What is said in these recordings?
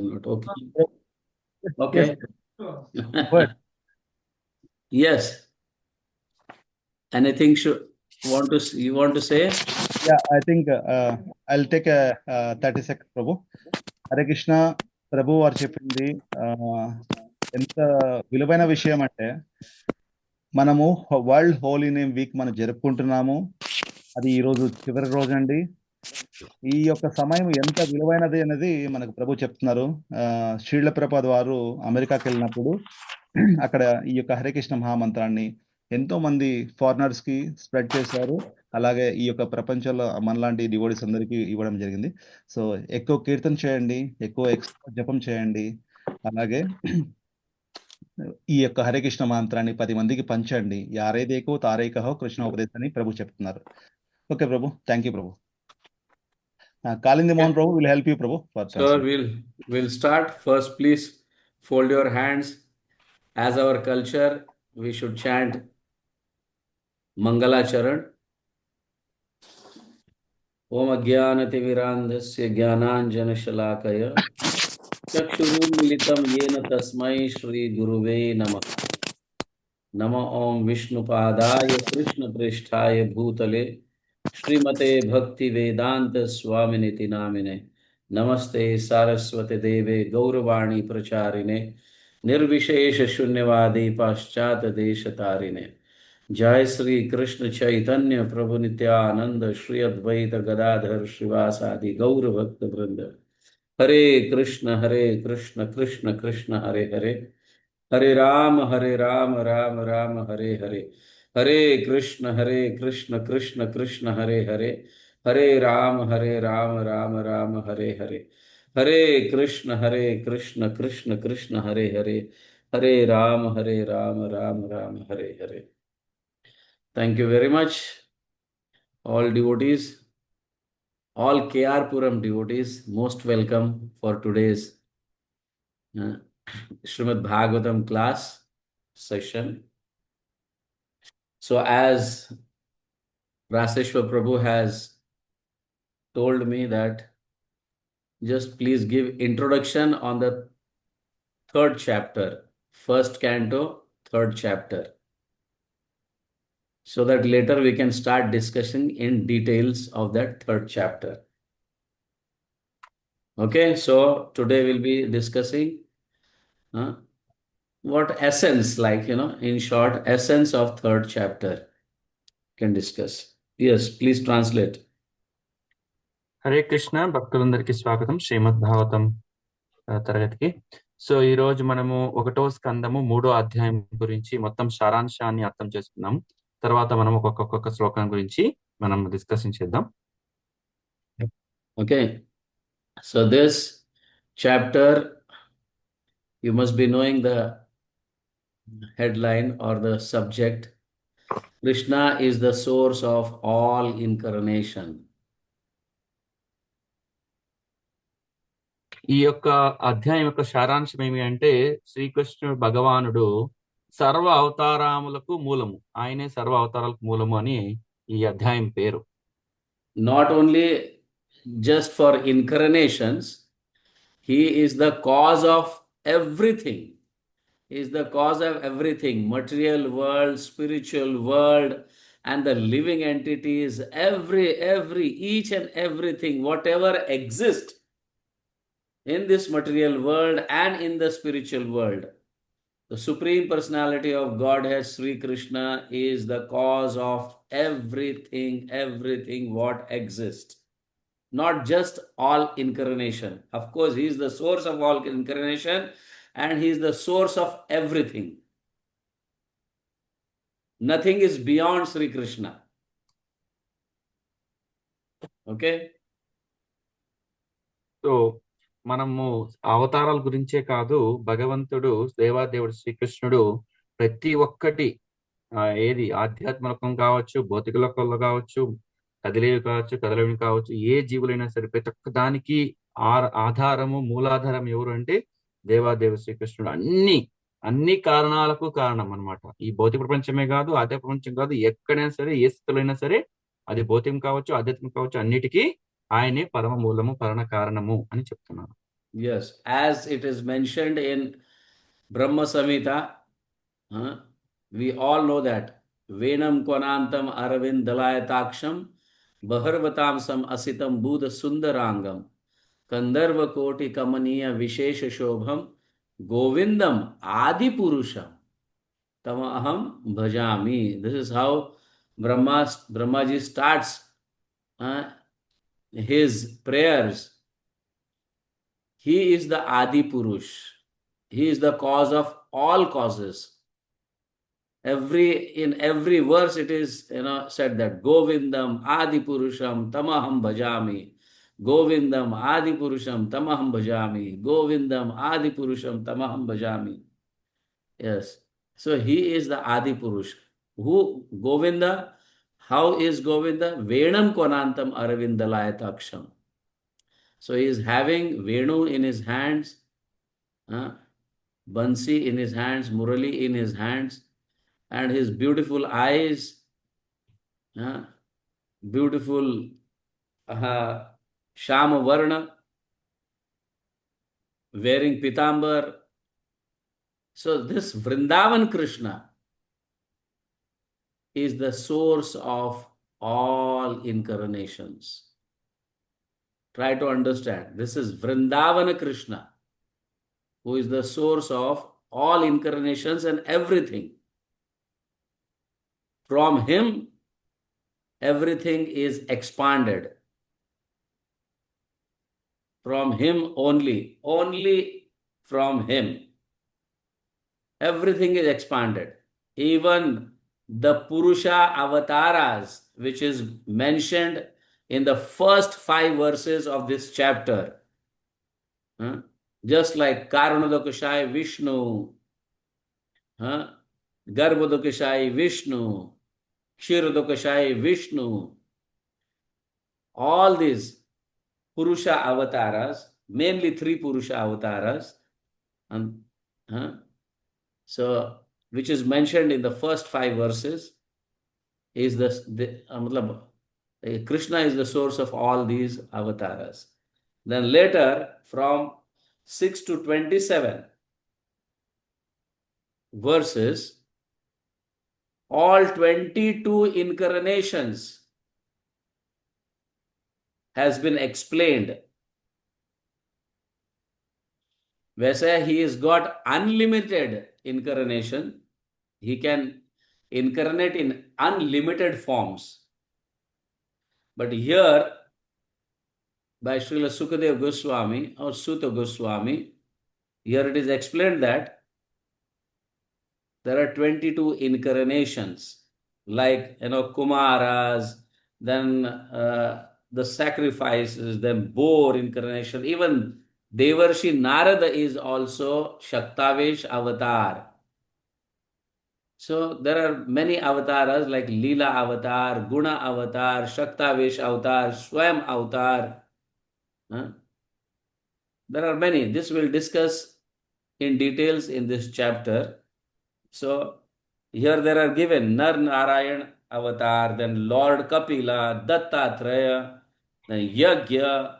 not. Okay. Yes, Okay. but Yes. Anything you want to say? yeah, I think I'll take a 30 seconds, Prabhu. Hare Krishna. ప్రభు వారు చెప్పింది ఎంత విలువైన విషయం అంటే, మనము వరల్డ్ హోలీ నేమ్ వీక్ మనం జరుపుకుంటున్నాము. అది ఈ రోజు చివరి రోజు అండి. ఈ యొక్క సమయం ఎంత విలువైనది అనేది మనకు ప్రభు చెప్తున్నారు. శ్రీల ప్రపాద్ వారు అమెరికాకి వెళ్ళినప్పుడు అక్కడ ఈ యొక్క హరే కృష్ణ మహామంత్రాన్ని ఎంతో మంది ఫారినర్స్ కి స్ప్రెడ్ చేశారు. అలాగే ఈ యొక్క ప్రపంచంలో మనలాంటి డివోటీస్ అందరికీ ఇవ్వడం జరిగింది. సో ఎక్కువ కీర్తన చేయండి, ఎక్కువ జపం చేయండి. అలాగే ఈ యొక్క హరే కృష్ణ మంత్రాన్ని 10 మందికి పంచండి. యారైదేకో తారైకహో కృష్ణ ఉపదేశాన్ని ప్రభు చెప్తున్నారు. Okay Prabhu, thank you Prabhu. Kalindi Mohan Prabhu will help you, Prabhu. Sir, we'll start. First, please fold your hands. As our culture, we should chant Mangala Charan. Om Ajnanatimirandhasya Jnananjanashalakaya Chakshurunmilitam Yena Tasmai Shri Guruve Namah. Nama Om Vishnupadaya Krishna Pristhaya Bhutale Srimate Bhakti Vedanta Swaminiti Namine Namaste Saraswate Deve Gauravani Pracharine Nirvishesha Shunyavadi Paschata Deshatarine Jai Sri Krishna Chaitanya Prabhu Nityananda Shri Advaita Gadadhar Shivasadi Gaura Bhakta Vrinda Hare Krishna Krishna Krishna Hare Hare Hare Rama Rama Rama Hare Hare Hare Krishna Krishna Krishna Hare Hare Hare Rama Rama Rama Hare Hare Hare Krishna Krishna Krishna Hare Hare Hare Rama Rama Rama Hare Hare. Thank you very much, all devotees, all KR Puram devotees, most welcome for today's Srimad Bhagavatam class session. So as Raseshwar Prabhu has told me that just please give introduction on the third chapter, first canto, third chapter, so that later we can start discussing in details of that third chapter. Okay, so today we'll be discussing what essence, like, in short, essence of third chapter can discuss. Yes, please translate. Hare Krishna భక్తులందరికీ స్వాగతం శ్రీమద్ భాగవతం తరగతికి. So ఈ రోజు మనము 1వ స్కందము 3వ అధ్యాయం గురించి మొత్తం సారాంశాన్ని అర్థం చేసుకున్నాం. తర్వాత మనం ఒక్కొక్క శ్లోకం గురించి మనం డిస్కషన్ చేద్దాం. Okay, so this chapter, you must be knowing the headline or the subject. Krishna is the source of all incarnation. ఈ యొక్క అధ్యాయం యొక్క సారాంశం ఏమి అంటే, శ్రీకృష్ణుడు భగవానుడు సర్వ అవతారములకు మూలము, ఆయనే సర్వ అవతారాలకు మూలము అని ఈ అధ్యాయం పేరు. Not only just for incarnations, he is the cause of everything. He is the cause of everything, material world, spiritual world, and the living entities, each and everything, whatever exists in this material world and in the spiritual world. The Supreme Personality of Godhead, Sri Krishna, is the cause of everything what exists. Not just all incarnation. Of course, he is the source of all incarnation and he is the source of everything. Nothing is beyond Sri Krishna. Okay? So మనము అవతారాల గురించే కాదు, భగవంతుడు దేవాదేవుడు శ్రీకృష్ణుడు ప్రతి ఒక్కటి, ఏది ఆధ్యాత్మికం కావచ్చు, భౌతిక లోకంలో కావచ్చు, కదిలేవి కావచ్చు, కదలవి కావచ్చు, ఏ జీవులైనా సరే ప్రతి ఒక్క దానికి ఆధారము, మూలాధారం ఎవరు అంటే దేవాదేవుడు శ్రీకృష్ణుడు. అన్ని కారణాలకు కారణం అన్నమాట. ఈ భౌతిక ప్రపంచమే కాదు, ఆధ్యాత్మిక ప్రపంచం కాదు, ఎక్కడైనా సరే, ఏ స్థితిలో అయినా సరే, అది భౌతికం కావచ్చు, ఆధ్యాత్మికం కావచ్చు, అన్నిటికీ ఆయనే పరమ మూలము, పరమ కారణము అని చెప్తున్నాను. Yes, as it is mentioned in Brahma Samhita, we all know that Venam Kwanantam Aravind Dalayataksham Baharvatam Sam Asitam Buddha Sundarangam Kandarva Koti Kamaniya Vishesha Shobham Govindam Adi Purusham Tamaham Bhajami. This is how Brahmaji starts uh, his prayers. He is the Adi Purush. He is the cause of all causes. In every verse it is said that Govindam Adi Purusham Tamaham Bhajami. Govindam Adi Purusham Tamaham Bhajami. Govindam Adi Purusham Tamaham Bhajami. Yes. So he is the Adi Purush. Who Govinda? How is Govinda? Venam Konantam Aravindalayataksam. So he is having Venu in his hands, Bansi in his hands, Murali in his hands, and his beautiful eyes, beautiful Shama Varna, wearing Pitambar. So this Vrindavan Krishna is the source of all incarnations. Try to understand. This is Vrindavana Krishna, who is the source of all incarnations and everything. From him, everything is expanded. From him only from him. Everything is expanded. Even the Purusha avatars, which is mentioned in the first 5 verses of this chapter, just like Karanodakashai Vishnu, Garbhodakashai Vishnu, Kshirodakashai Vishnu, all these Purusha avatars, mainly 3 Purusha avatars, and so which is mentioned in the first 5 verses, is Krishna is the source of all these avatars. Then later, from 6 to 27 verses, all 22 incarnations has been explained. Where he has got unlimited incarnation, he can incarnate in unlimited forms. But here, by Srila Sukadev Goswami or Sutta Goswami, here it is explained that there are 22 incarnations, like Kumaras, then the sacrifices, then boar incarnation. Even Devarshi Narada is also Shaktavesh avatar. So there are many avatars like Leela avatar, Guna avatar, Shaktavesh avatar, Swam avatar. There are many. This we'll discuss in details in this chapter. So here there are given Nar Narayan avatar, then Lord Kapila, Dattatreya, then Yagya,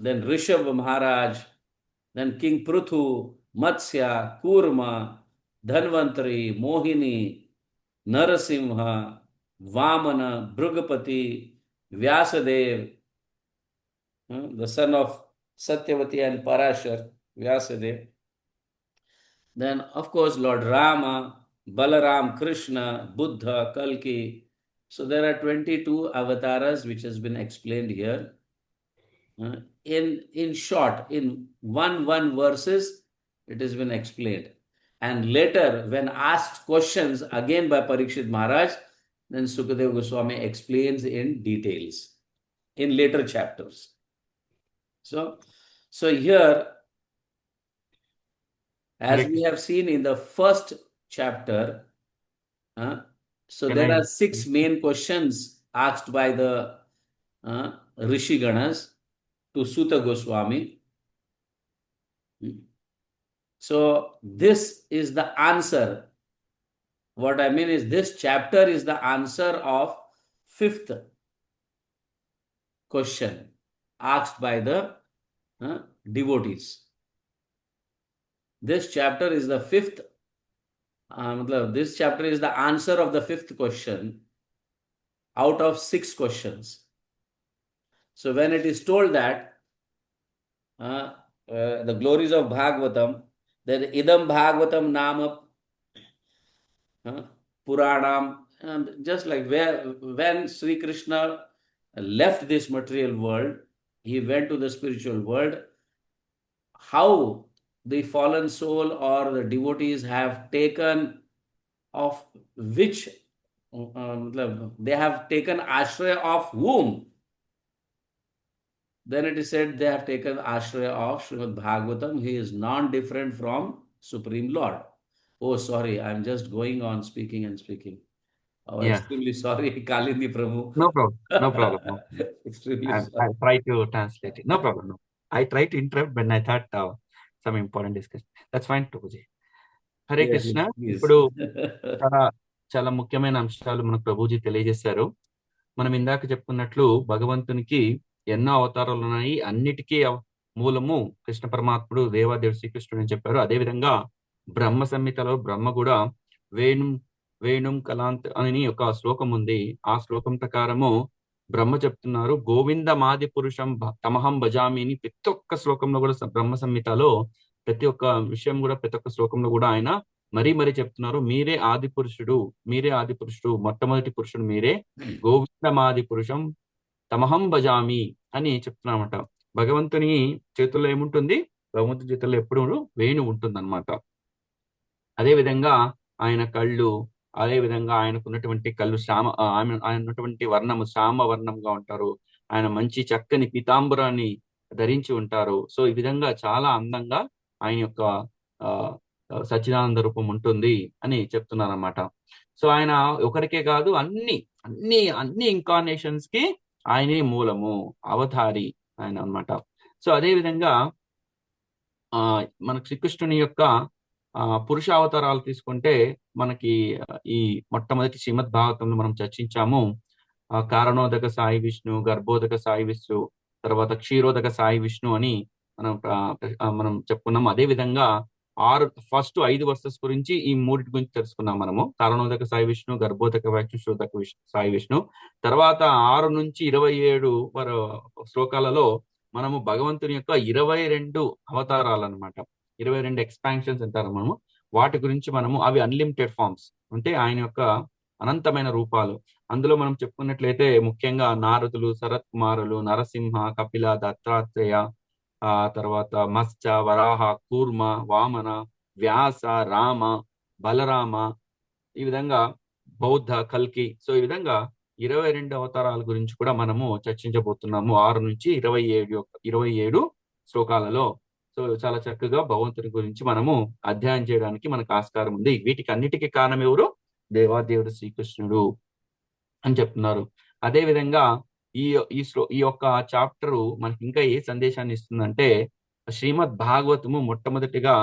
then Rishabh Maharaj, then King Pruthu, Matsya, Kurma, Dhanvantari, Mohini, Narasimha, Vamana, Brugapati, Vyasadev, the son of Satyavati and Parashar, Vyasadev. Then, of course, Lord Rama, Balaram, Krishna, Buddha, Kalki. So there are 22 avatars which has been explained here. In short, in one verses, it has been explained. And later, when asked questions again by Parikshit Maharaj, then Sukadeva Goswami explains in details in later chapters. So here, as we have seen in the first chapter, there are 6 main questions asked by the Rishi Ganas to Sutta Goswami. So this is the answer. What I mean is this chapter is the answer of 5th question asked by the devotees. This chapter is the fifth, this chapter is the answer of the fifth question out of 6 questions. So when it is told that the glories of Bhagavatam, that idam Bhagavatam nama Puranam, and just like when Sri Krishna left this material world, he went to the spiritual world. How the fallen soul or the devotees have taken of which they have taken ashraya of whom? Then it is said they have taken ashraya of Srimad Bhagavatam. He is non-different from Supreme Lord. Oh, sorry, I'm just going on speaking and speaking. Oh, Yeah, extremely sorry, Kalindi Prabhu. no problem. No problem. No. Extremely I sorry. try to translate it. No problem. No. I try to interrupt when I thought some important discussion. That's fine, Prabhuji. Hare Yes, Krishna. please. ఇప్పుడు చాలా చాలా ముఖ్యమైన అంశాలు మనకు ప్రభుజీ తెలియజేశారు. మనం ఇందాక చెప్పుకున్నట్లు భగవంతునికి ఎన్నో అవతారాలు ఉన్నాయి. అన్నిటికీ మూలము కృష్ణ పరమాత్ముడు దేవాదేవుడు శ్రీకృష్ణుడు అని చెప్పారు. అదేవిధంగా బ్రహ్మ సంహితలో బ్రహ్మ కూడా వేణుం వేణుం కలాంత్ అని ఒక శ్లోకం ఉంది. ఆ శ్లోకం ప్రకారము బ్రహ్మ చెప్తున్నారు, గోవిందమాది పురుషం తమహం భజామి అని ప్రతి ఒక్క శ్లోకంలో కూడా బ్రహ్మ సంహితలో ప్రతి ఒక్క విషయం కూడా ప్రతి ఒక్క శ్లోకంలో కూడా ఆయన మరీ మరీ చెప్తున్నారు, మీరే ఆది పురుషుడు, మీరే ఆది పురుషుడు, మొట్టమొదటి పురుషుడు మీరే, గోవిందమాది పురుషం తమహం భజామి అని చెప్తున్నామట. భగవంతుని చేతుల్లో ఏముంటుంది? భగవంతుని చేతుల్లో ఎప్పుడు వేణు ఉంటుంది అనమాట. అదే విధంగా ఆయన కళ్ళు, అదే విధంగా ఆయనకున్నటువంటి కళ్ళు ఆయన ఉన్నటువంటి వర్ణము శ్యామ వర్ణంగా ఉంటారు. ఆయన మంచి చక్కని పీతాంబరాన్ని ధరించి ఉంటారు. సో ఈ విధంగా చాలా అందంగా ఆయన యొక్క ఆ సచ్చిదానంద రూపం ఉంటుంది అని చెప్తున్నారు అన్నమాట. సో ఆయన ఒకరికే కాదు, అన్ని అన్ని అన్ని ఇన్కార్నేషన్స్ కి ఆయనే మూలము, అవతారి ఆయన అన్నమాట. సో అదే విధంగా మనకు శ్రీకృష్ణుని యొక్క పురుష అవతారాలు తీసుకుంటే మనకి ఈ మొట్టమొదటి శ్రీమద్ భాగవతంలో మనం చర్చించాము. కారణోదక సాయి విష్ణు, గర్భోదక సాయి విష్ణు, తర్వాత క్షీరోదక సాయి విష్ణు అని మనం చెప్పుకున్నాం. అదే విధంగా ఫస్ట్ 5 వర్సెస్ గురించి ఈ మూడింటి గురించి తెలుసుకున్నాం మనము. కారణోదక సాయి విష్ణు, గర్భోదక విష్ణు, క్షీరోదక సాయి విష్ణు. తర్వాత 6 నుంచి 27 శ్లోకాలలో మనము భగవంతుని యొక్క 22 అవతారాలు అనమాట, 22 ఎక్స్పాన్షన్స్ అంటారు మనము. వాటి గురించి మనము, అవి అన్లిమిటెడ్ ఫార్మ్స్, అంటే ఆయన యొక్క అనంతమైన రూపాలు. అందులో మనం చెప్పుకున్నట్లయితే ముఖ్యంగా నారదులు, శరత్ కుమారులు, నరసింహ, కపిల, దత్తాత్రేయ, తర్వాత మత్స్య, వరాహ, కూర్మ, వామన, వ్యాస, రామ, బలరామ, ఈ విధంగా బౌద్ధ, కల్కి. సో ఈ విధంగా 22 అవతారాల గురించి కూడా మనము చర్చించబోతున్నాము 6 నుంచి 27 శ్లోకాలలో. సో చాలా చక్కగా భగవంతుని గురించి మనము అధ్యయనం చేయడానికి మనకు ఆస్కారం ఉంది. వీటికి అన్నిటికీ కారణం ఎవరు? దేవాదేవుడు శ్రీకృష్ణుడు అని చెప్తున్నారు. అదే విధంగా ఈ యొక్క చాప్టరు మనకి ఇంకా ఏ సందేశాన్ని ఇస్తుందంటే, శ్రీమద్ భాగవతము మొట్టమొదటిగా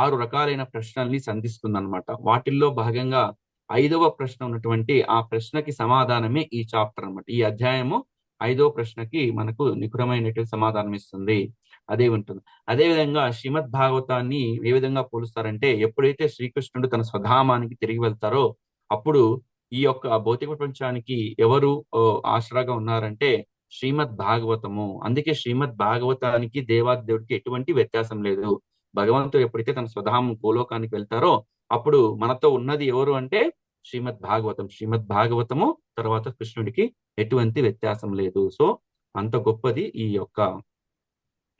6 రకాలైన ప్రశ్నల్ని సంధిస్తుంది అనమాట. వాటిల్లో భాగంగా 5వ ప్రశ్న ఉన్నటువంటి ఆ ప్రశ్నకి సమాధానమే ఈ చాప్టర్ అనమాట. ఈ అధ్యాయము 5వ ప్రశ్నకి మనకు నిఖురమైనటువంటి సమాధానం ఇస్తుంది. అదే ఉంటుంది. అదే విధంగా శ్రీమద్ భాగవతాన్ని ఏ విధంగా పోలుస్తారంటే, ఎప్పుడైతే శ్రీకృష్ణుడు తన స్వధామానికి తిరిగి వెళ్తారో అప్పుడు ఈ యొక్క భౌతిక ప్రపంచానికి ఎవరు ఆసరాగా ఉన్నారంటే శ్రీమద్ భాగవతము. అందుకే శ్రీమద్ భాగవతానికి దేవాదేవుడికి ఎటువంటి వ్యత్యాసం లేదు. భగవంతుడు ఎప్పుడైతే తన స్వధామం గోలోకానికి వెళ్తారో అప్పుడు మనతో ఉన్నది ఎవరు అంటే శ్రీమద్ భాగవతం. శ్రీమద్ భాగవతము తర్వాత కృష్ణుడికి ఎటువంటి వ్యత్యాసం లేదు. సో అంత గొప్పది ఈ యొక్క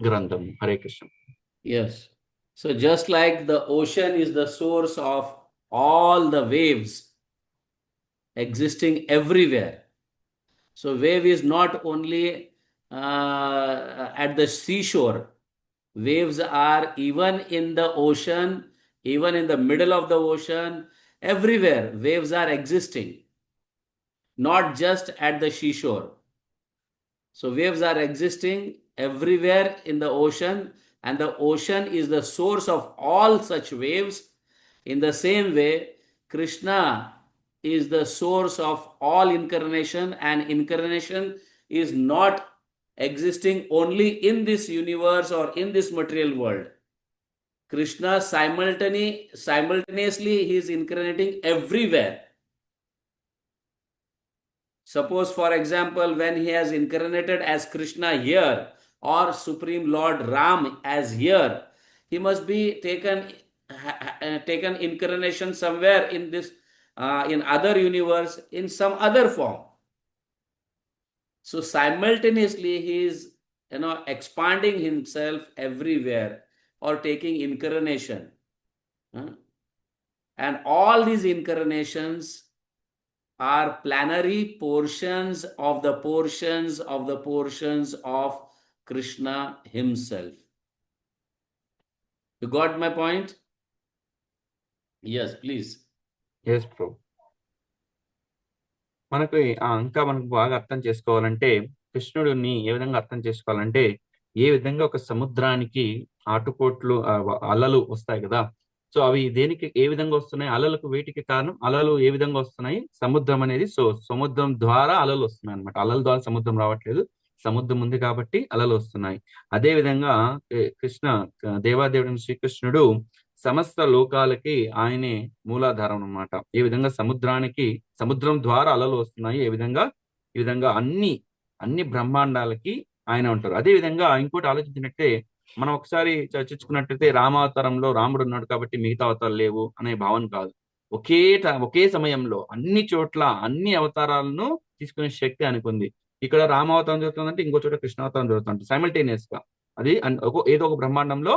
గ్రంథం. Hare Krishna. Yes. So just like the ocean is the source of all the waves existing everywhere. So wave is not only at the seashore. Waves are even in the ocean, even in the middle of the ocean, everywhere waves are existing, not just at the seashore. So waves are existing everywhere in the ocean, and the ocean is the source of all such waves. In the same way, Krishna is the source of all incarnation, and incarnation is not existing only in this universe or in this material world. Krishna simultaneously he is incarnating everywhere. Suppose, for example, when he has incarnated as Krishna here or Supreme Lord Ram as here, he must be taken incarnation somewhere in this in other universe in some other form. So simultaneously he is expanding himself everywhere or taking incarnation. And all these incarnations are plenary portions of the portions of the portions of Krishna himself. You got my point? Yes, please. Yes bro. మనకి ఇంకా మనకు బాగా అర్థం చేసుకోవాలంటే కృష్ణుడిని ఏ విధంగా అర్థం చేసుకోవాలంటే ఏ విధంగా ఒక సముద్రానికి ఆటుపోట్లు అలలు వస్తాయి కదా. సో అవి దేనికి ఏ విధంగా వస్తున్నాయి, అలలకు వేటికి కారణం అలలు ఏ విధంగా వస్తున్నాయి, సముద్రం అనేది. సో సముద్రం ద్వారా అలలు వస్తున్నాయి అనమాట. అలల ద్వారా సముద్రం రావట్లేదు, సముద్రం ఉంది కాబట్టి అలలు వస్తున్నాయి. అదే విధంగా కృష్ణ దేవాదేవుడు శ్రీకృష్ణుడు సమస్త లోకాలకి ఆయనే మూలాధారం అన్నమాట. ఏ విధంగా సముద్రం ద్వారా అలలు వస్తున్నాయి, ఈ విధంగా అన్ని బ్రహ్మాండాలకి ఆయన ఉంటారు. అదే విధంగా ఇంకోటి ఆలోచించినట్టే మనం ఒకసారి చర్చించుకున్నట్టయితే రామావతారంలో రాముడు ఉన్నాడు కాబట్టి మిగతా అవతారాలు లేవు అనే భావన కాదు. ఒకే సమయంలో అన్ని చోట్ల అన్ని అవతారాలను తీసుకునే శక్తి అనుకుంది. ఇక్కడ రామావతారం జరుగుతుందంటే ఇంకో చోట కృష్ణావతారం జరుగుతుంది సైమల్టేనియస్ గా. అది ఏదో ఒక బ్రహ్మాండంలో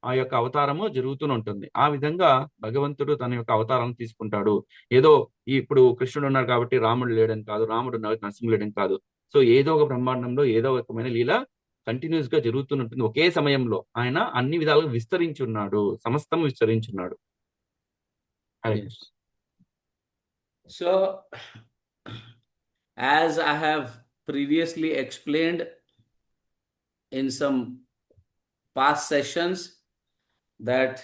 ఆ యొక్క అవతారము జరుగుతూనే ఉంటుంది. ఆ విధంగా భగవంతుడు తన యొక్క అవతారం తీసుకుంటాడు. ఏదో ఇప్పుడు కృష్ణుడు ఉన్నారు కాబట్టి రాముడు లేడని కాదు, రాముడు ఉన్నారు నరసింహుడు లేడని కాదు. సో ఏదో ఒక బ్రహ్మాండంలో ఏదో ఒకమైన లీల కంటిన్యూస్ గా జరుగుతుంటుంది. ఒకే సమయంలో ఆయన అన్ని విధాలుగా విస్తరించి ఉన్నాడు, సమస్తం విస్తరించున్నాడు. So as I have previously explained in some past sessions that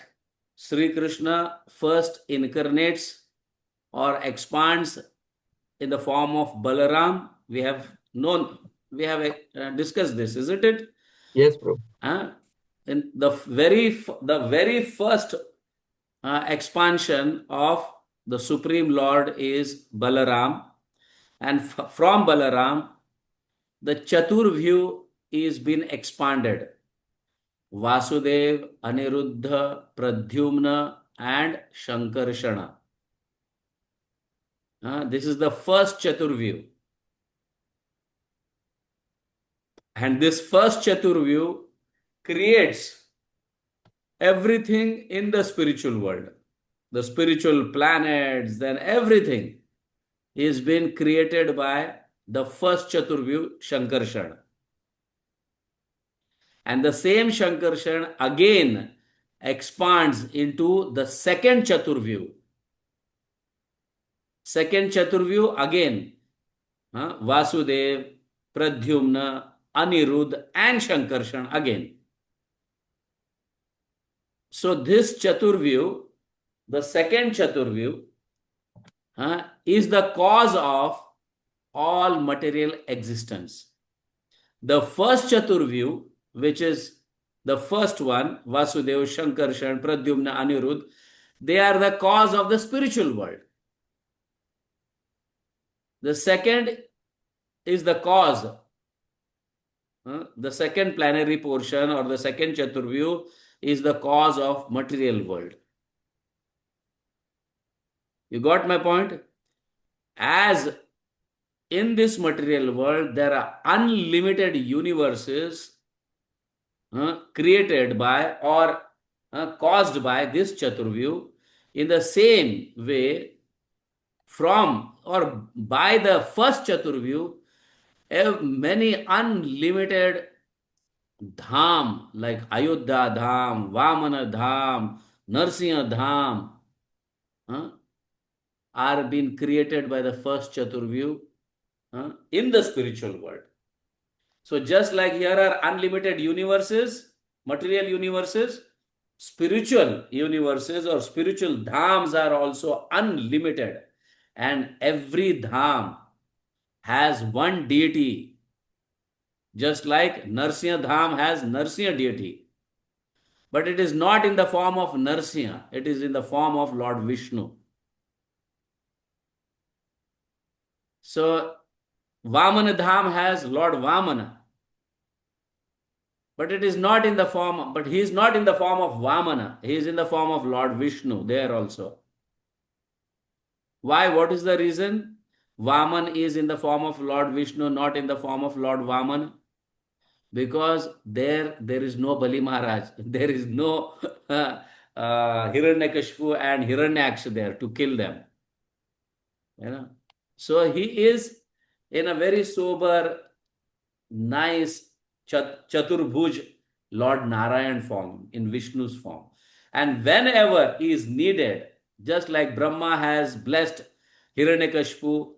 Sri Krishna first incarnates or expands in the form of Balaram. We have discussed this, isn't it? Yes, bro. In the very first expansion of the Supreme Lord is Balaram, and from Balaram the Chaturvyu is been expanded. Vasudev, Aniruddha, Pradyumna and Shankarshana. This is the first Chaturvyu. And this first Chaturvyu creates everything in the spiritual world. The spiritual planets, then everything is been created by the first Chaturvyu, Shankarshana. And the same Shankarshana again expands into the second Chaturvyu. Second Chaturvyu again, Vasudev, Pradyumna, Aniruddha and Shankarshana again. So this Chaturvyu, the second Chaturvyu, is the cause of all material existence. The first Chaturvyu, which is the first one, Vasudeva, Shankarshana, Pradyumna, Aniruddha, they are the cause of the spiritual world. The second is the cause. The second plenary portion or the second Chaturvyu is the cause of material world. You got my point? As in this material world there are unlimited universes created by or caused by this Chaturvyu, in the same way from or by the first Chaturvyu many unlimited dham like Ayodhya dham, Vamana dham, Narsingha dham are being created by the first Chaturvyu in the spiritual world. So just like here are unlimited universes, material universes, spiritual universes or spiritual dhams are also unlimited, and every dham has one deity Just like Narsinya Dham has Narsinya deity. But it is not in the form of Narsinya. It is in the form of Lord Vishnu. So Vamana Dham has Lord Vamana. But it is not in the form, but he is not in the form of Vamana. He is in the form of Lord Vishnu there also. Why? What is the reason? Vaman is in the form of Lord Vishnu, not in the form of Lord Vaman. Because there is no Bali Maharaj. There is no Hiranyakashipu and Hiranyaksha there to kill them. You know? So he is in a very sober, nice Chaturbhuj Lord Narayan form, in Vishnu's form. And whenever he is needed, just like Brahma has blessed Hiranyakashipu,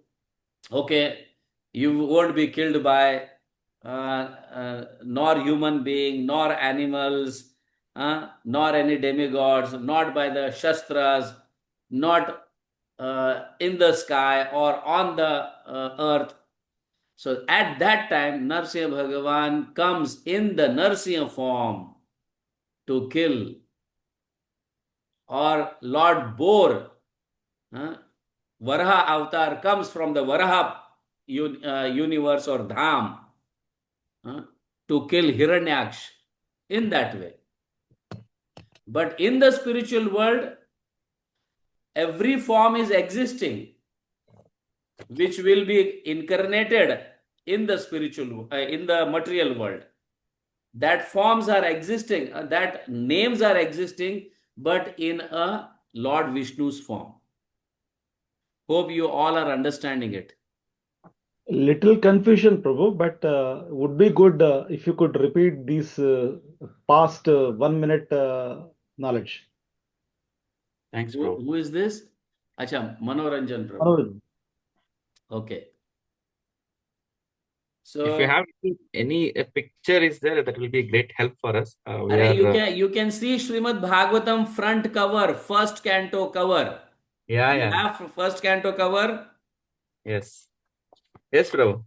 okay, you won't be killed by nor human being, nor animals, nor any demigods, not by the Shastras, not in the sky or on the earth. So at that time, Narsimha Bhagavan comes in the Narsimha form to kill. Or Lord Boar, Varaha avatar comes from the Varaha universe or Dham to kill Hiranyaksh in that way. But in the spiritual world, every form is existing which will be incarnated in the spiritual, in the material world. That forms are existing, that names are existing, but in a Lord Vishnu's form. Hope you all are understanding it. Little confusion, Prabhu, but would be good if you could repeat these past 1 minute knowledge. Thanks, bro. Who is this? Acha, Manoranjan Prabhu. Manoj. Okay. If you So have any picture is there, that will be great help for us. you can see Srimad Bhagavatam front cover, first canto cover. Yeah, You yeah. have first canto cover. Yes. Yes, bro.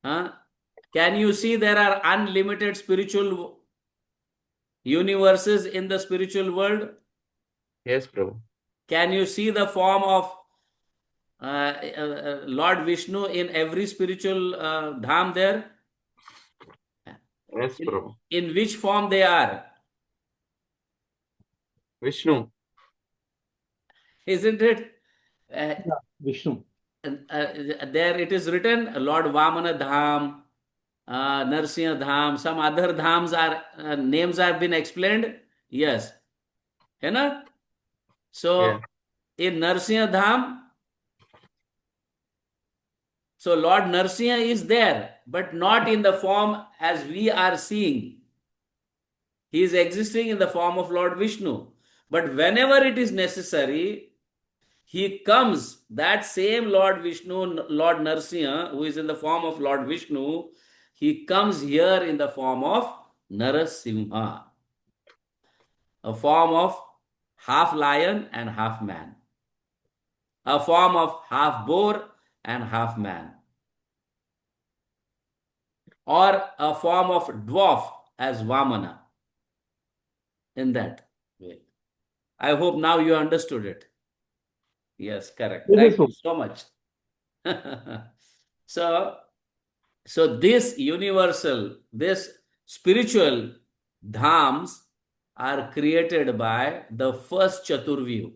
Can you see there are unlimited spiritual universes in the spiritual world? Yes, bro. Can you see the form of Lord Vishnu in every spiritual dham there? Yes, bro. In which form they are? Vishnu. Isn't it? Yeah, Vishnu. There it is written Lord Vamana Dham, Narsimha Dham, some other dhams are names have been explained. Yes. है ना? So Yeah. in Narsimha Dham, so Lord Narsimha is there, but not in the form as we are seeing. He is existing in the form of Lord Vishnu. But whenever it is necessary, he comes, that same Lord Vishnu, Lord Narsimha, who is in the form of Lord Vishnu, he comes here in the form of Narasimha, a form of half lion and half man, a form of half boar and half man, or a form of dwarf as Vamana. In that way. I hope now you understood it. Yes, correct. Yes, Thank Prabhu. you so much. So this universal, this spiritual dhams are created by the first Chaturvyu.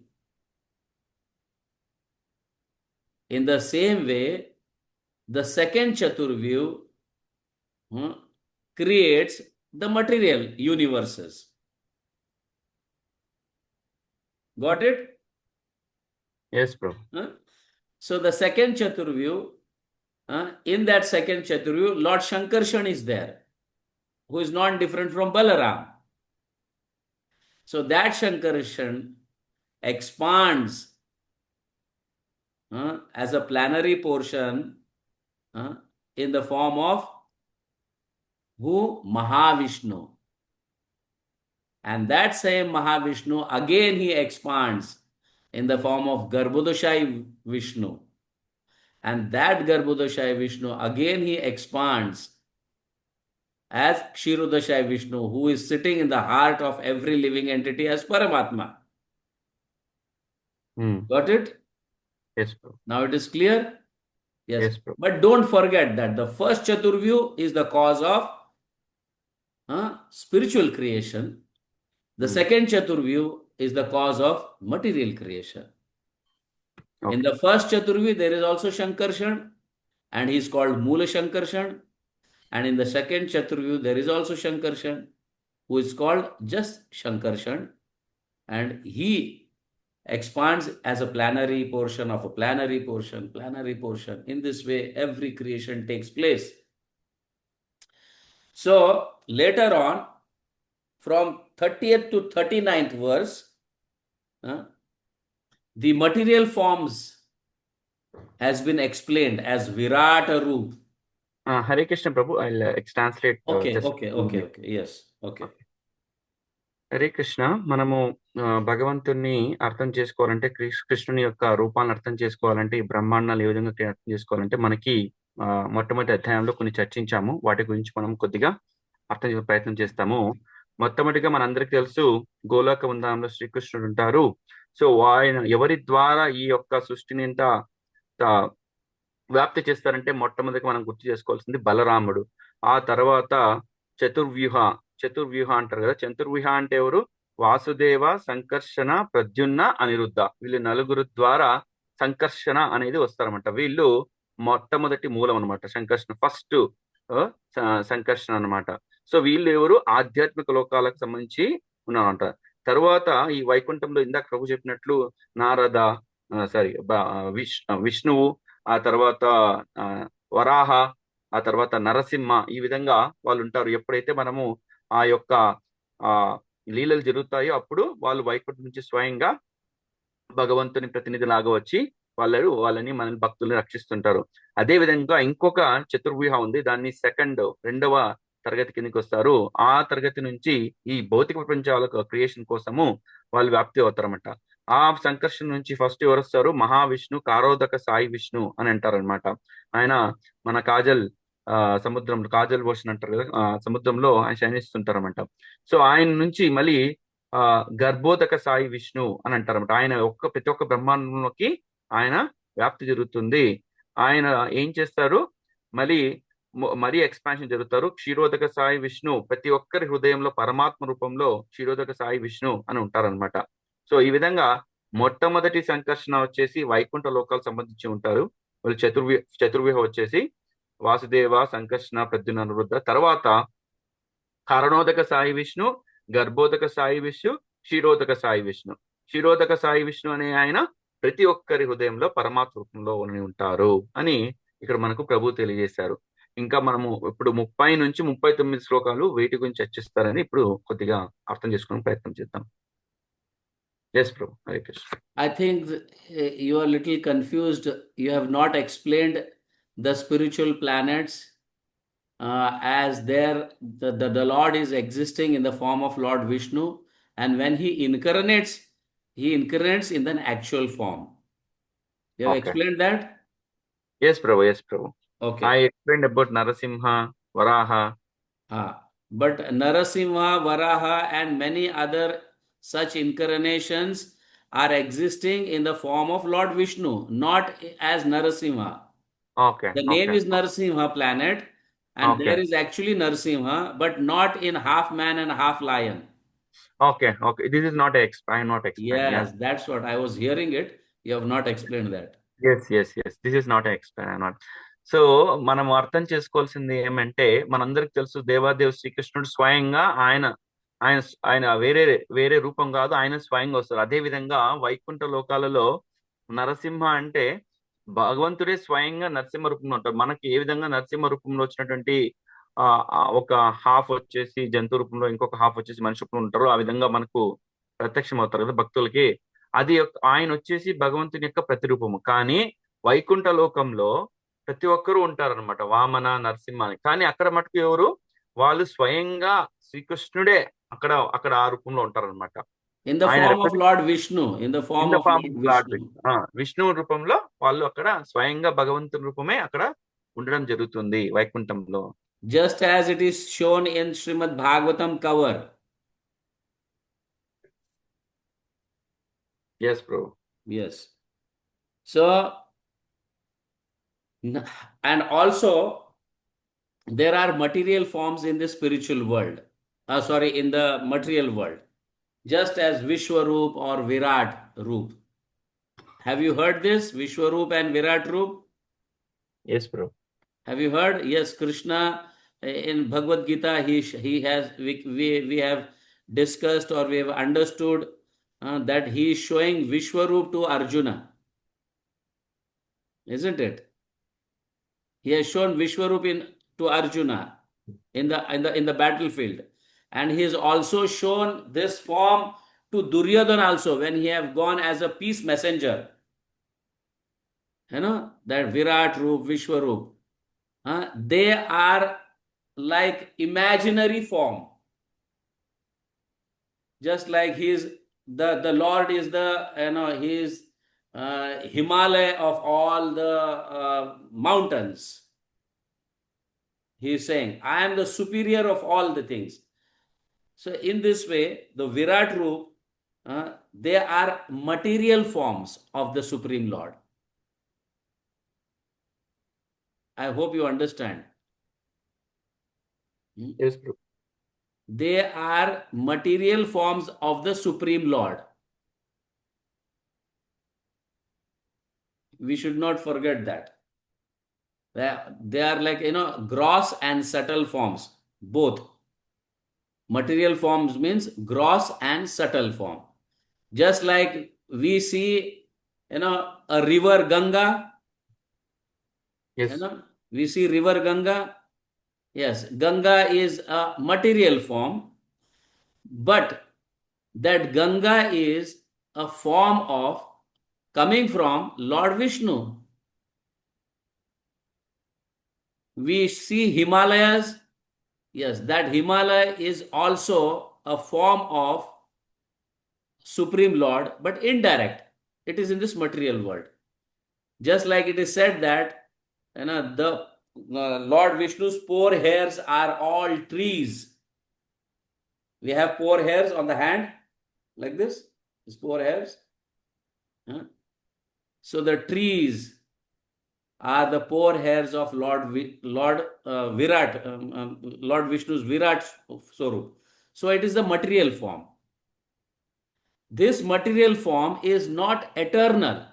In the same way, the second Chaturvyu creates the material universes. Got it? Yes, bro. So the second Chaturvyu, in that second Chaturvyu, Lord Shankarshan is there, who is not different from Balaram. So that Shankarshan expands as a plenary portion in the form of who? Mahavishnu. And that same Mahavishnu, again he expands in the form of Garbhodashai Vishnu. And that Garbhodashai Vishnu, again he expands as Kshirodashai Vishnu, who is sitting in the heart of every living entity as Paramatma. Got it? Yes, Prabhu. Now it is clear? Yes. Yes, Prabhu. But don't forget that the first Chaturvyu is the cause of spiritual creation. The second Chaturvyu is the cause of material creation. In the first Chaturvyu, there is also Shankarshan, and he is called Mula Shankarshan. And in the second Chaturvyu, there is also Shankarshan, who is called just Shankarshan, and he expands as a planary portion of a planary portion, planary portion. In this way, every creation takes place. So later on, from 30th to 39th verse, the material forms has been explained as Virata Roop. Hare Krishna, Prabhu. I'll translate. Okay. Yes. Okay. Hare Krishna. మనము భగవంతుణ్ణి అర్థం చేసుకోవాలంటే, కృష్ణుని యొక్క రూపాన్ని అర్థం చేసుకోవాలంటే, ఈ బ్రహ్మాండాలు ఏ విధంగా అర్థం చేసుకోవాలంటే, మనకి మొట్టమొదటి అధ్యాయంలో కొన్ని చర్చించాము. వాటి గురించి మనం కొద్దిగా అర్థం చేసే ప్రయత్నం చేస్తాము. మొట్టమొదటిగా మనందరికి తెలుసు, గోలోక వృందావనంలో శ్రీకృష్ణుడు ఉంటారు. సో ఆయన ఎవరి ద్వారా ఈ యొక్క సృష్టిని ఇంత వ్యాప్తి చేస్తారంటే, మొట్టమొదటిగా మనం గుర్తు చేసుకోవాల్సింది బలరాముడు. ఆ తర్వాత చతుర్వ్యూహ అంటారు కదా. చతుర్వ్యూహ అంటే ఎవరు? వాసుదేవ, సంకర్షణ, ప్రద్యుమ్న, అనిరుద్ధ. వీళ్ళు నలుగురు ద్వారా సంకర్షణ అనేది వస్తారన్నమాట. వీళ్ళు మొట్టమొదటి మూలం అనమాట. సంకర్షణ ఫస్ట్ సంకర్షణ అనమాట. సో వీళ్ళు ఎవరు? ఆధ్యాత్మిక లోకాలకు సంబంధించి ఉన్నారంట. తర్వాత ఈ వైకుంఠంలో ఇందాక ప్రభు చెప్పినట్లు నారద, విష్ణువు, ఆ తర్వాత వరాహ, ఆ తర్వాత నరసింహ, ఈ విధంగా వాళ్ళు ఉంటారు. ఎప్పుడైతే మనము ఆ యొక్క లీలలు జరుగుతాయో అప్పుడు వాళ్ళు వైకుంఠం నుంచి స్వయంగా భగవంతుని ప్రతినిధిలాగా వచ్చి వాళ్ళని మన భక్తుల్ని రక్షిస్తుంటారు. అదే విధంగా ఇంకొక చతుర్వ్యూహ ఉంది. దాన్ని రెండవ తరగతి కిందకి వస్తారు. ఆ తరగతి నుంచి ఈ భౌతిక ప్రపంచాల క్రియేషన్ కోసము వాళ్ళు వ్యాప్తి అవుతారన్నమాట. ఆ సంకర్షణ నుంచి ఫస్ట్ ఎవరు వస్తారు? మహావిష్ణు, కారోదక సాయి విష్ణు అని అంటారు అనమాట. ఆయన మన కాజల్ ఓషన్ అంటారు కదా, సముద్రంలో ఆయన శయనిస్తుంటారు అనమాట. సో ఆయన నుంచి మళ్ళీ గర్భోదక సాయి విష్ణు అని అంటారన్నమాట. ఆయన ప్రతి ఒక్క బ్రహ్మాండంలోకి ఆయన వ్యాప్తి జరుగుతుంది. ఆయన ఏం చేస్తారు? మరీ ఎక్స్పాన్షన్ జరుగుతారు. క్షీరోదక సాయి విష్ణు ప్రతి ఒక్కరి హృదయంలో పరమాత్మ రూపంలో క్షీరోదక సాయి విష్ణు అని ఉంటారనమాట. సో ఈ విధంగా మొట్టమొదటి సంకర్షణ వచ్చేసి వైకుంఠ లోకాలకు సంబంధించి ఉంటారు. వాళ్ళు చతుర్వ్యూహ వచ్చేసి వాసుదేవ, సంకర్షణ, ప్రద్యుమ్న, అనిరుద్ధ. తర్వాత కారణోదక సాయి విష్ణు, గర్భోదక సాయి విష్ణు, క్షీరోదక సాయి విష్ణు. క్షీరోదక సాయి విష్ణు అనే ఆయన ప్రతి ఒక్కరి హృదయంలో పరమాత్మ రూపంలో ఉంటారు అని ఇక్కడ మనకు ప్రభు తెలియజేశారు. ఇంకా మనము ఇప్పుడు 30 నుంచి 39 శ్లోకాలు వీటి గురించి చర్చిస్తారని ఇప్పుడు కొద్దిగా అర్థం చేసుకునే ప్రయత్నం చేద్దాం. Yes, Prabhu. Hare Krishna. I think you are little confused. You have not explained the spiritual planets as the Lord is existing in the form of Lord Vishnu, and when he incarnates in an actual form. You have explained that? Yes, Prabhu. Okay. I explained about Narasimha, Varaha. But Narasimha, Varaha and many other such incarnations are existing in the form of Lord Vishnu, not as Narasimha. The name is Narasimha planet, and there is actually Narasimha, but not in half man and half lion. Okay. This is not I am not explaining. Yes, that's what I was hearing it. You have not explained that. Yes. This is not explain. I'm not. So మనం అర్థం చేసుకోవాల్సింది ఏమంటే, మనందరికి తెలుసు దేవాదేవ శ్రీకృష్ణుడు స్వయంగా ఆయన వేరే రూపం కాదు, ఆయన స్వయంగా వస్తారు. అదే విధంగా వైకుంఠ లోకాలలో నరసింహ అంటే భగవంతుడే స్వయంగా నరసింహ రూపంలో ఉంటారు. మనకి ఏ విధంగా నరసింహ రూపంలో వచ్చినటువంటి ఒక హాఫ్ వచ్చేసి జంతు రూపంలో, ఇంకొక హాఫ్ వచ్చేసి మనిషి రూపంలో ఉంటారు. ఆ విధంగా మనకు ప్రత్యక్షం అవుతారు కదా భక్తులకి. అది ఆయన వచ్చేసి భగవంతుని యొక్క ప్రతిరూపము. కానీ వైకుంఠ లోకంలో ప్రతి ఒక్కరూ ఉంటారనమాట, వామన, నరసింహ అని. కానీ అక్కడ మటుకు ఎవరు? వాళ్ళు స్వయంగా శ్రీకృష్ణుడే అక్కడ ఆ రూపంలో ఉంటారనమాట. In the form of Lord Vishnu. Vishnu రూపంలో వాళ్ళు అక్కడ స్వయంగా భగవంతుని రూపమే అక్కడ ఉండడం జరుగుతుంది వైకుంఠంలో. just as it is shown in Srimad Bhagavatam cover. Yes, Prabhu. Yes. So, and also there are material forms in the spiritual world. In the material world. Just as Vishwaroop or Virat Roop. Have you heard this? Vishwaroop and Virat Roop? Yes, Prabhu. Have you heard? Yes, Krishna in Bhagavad Gita, he has, we have discussed or we have understood that he is showing Vishwaroop to Arjuna. Isn't it? He has shown Vishwaroop to Arjuna in the battlefield. And he has also shown this form to Duryodhana also when he have gone as a peace messenger. You know, that Virat Roop, Vishwaroop. They are like imaginary form. Just like the Lord is he is Himalaya of all the mountains. He is saying, I am the superior of all the things. So in this way, the Virat Roop, they are material forms of the Supreme Lord. I hope you understand. Yes, Prabhu. They are material forms of the Supreme Lord. We should not forget that. They are like, gross and subtle forms, both. Material forms means gross and subtle form. Just like we see, a river Ganga. Yes. We see river Ganga. Yes, Ganga is a material form, but that Ganga is a form of coming from Lord Vishnu. We see Himalayas. Yes, that Himalaya is also a form of Supreme Lord, but indirect. It is in this material world. Just like it is said that the Lord Vishnu's four hairs are all trees. We have four hairs on the hand, like this. These four hairs. So the trees are the four hairs of Lord Virat, Lord Vishnu's Virat Swarup. So it is the material form. This material form is not eternal.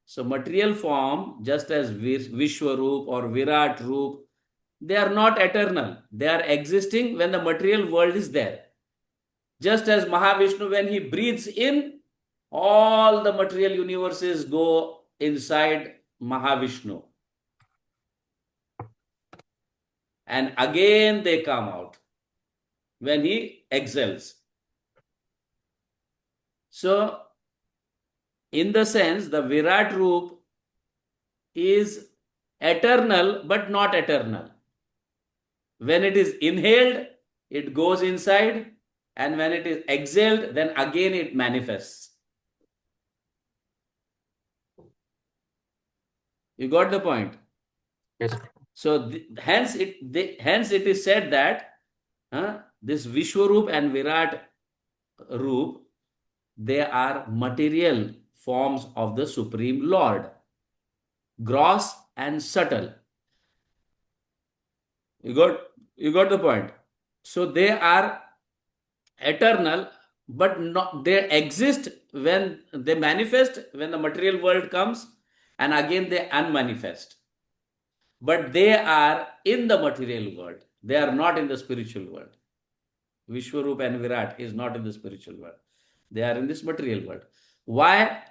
So material form, just as Vishwaroop or Virat Roop, they are not eternal. They are existing when the material world is there. Just as Mahavishnu, when he breathes in, all the material universes go inside Mahavishnu. And again they come out when he exhales. So, in the sense, the Virat Roop is eternal but not eternal. When it is inhaled, it goes inside, and when it is exhaled, then again it manifests. You got the point? Yes. So hence it is said that this Vishwaroop and Virat Roop, they are material forms of the Supreme Lord, gross and subtle. You got the point. So they are eternal, but not, they exist when they manifest, when the material world comes, and again they unmanifest. But they are in the material world. They are not in the spiritual world. Vishwaroop and Virat is not in the spiritual world. They are in this material world. Why?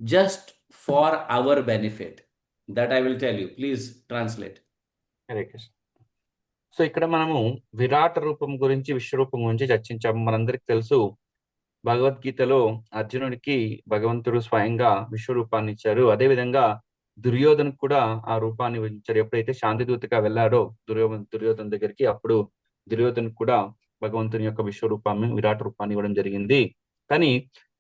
Just for our benefit. That I will tell you. Please translate. Hare Krishna. So ఇక్కడ మనము విరాట రూపం గురించి విశ్వరూపం గురించి చర్చించాము. మనందరికి తెలుసు భగవద్గీతలో అర్జునుడికి భగవంతుడు స్వయంగా విశ్వరూపాన్ని ఇచ్చారు. అదేవిధంగా దుర్యోధనకు కూడా ఆ రూపాన్ని ఇచ్చారు. ఎప్పుడైతే శాంతిదూతగా వెళ్ళాడో దుర్యోధన దగ్గరికి, అప్పుడు దుర్యోధనకు కూడా భగవంతుని యొక్క విశ్వరూపాన్ని, విరాట రూపాన్ని ఇవ్వడం జరిగింది. కానీ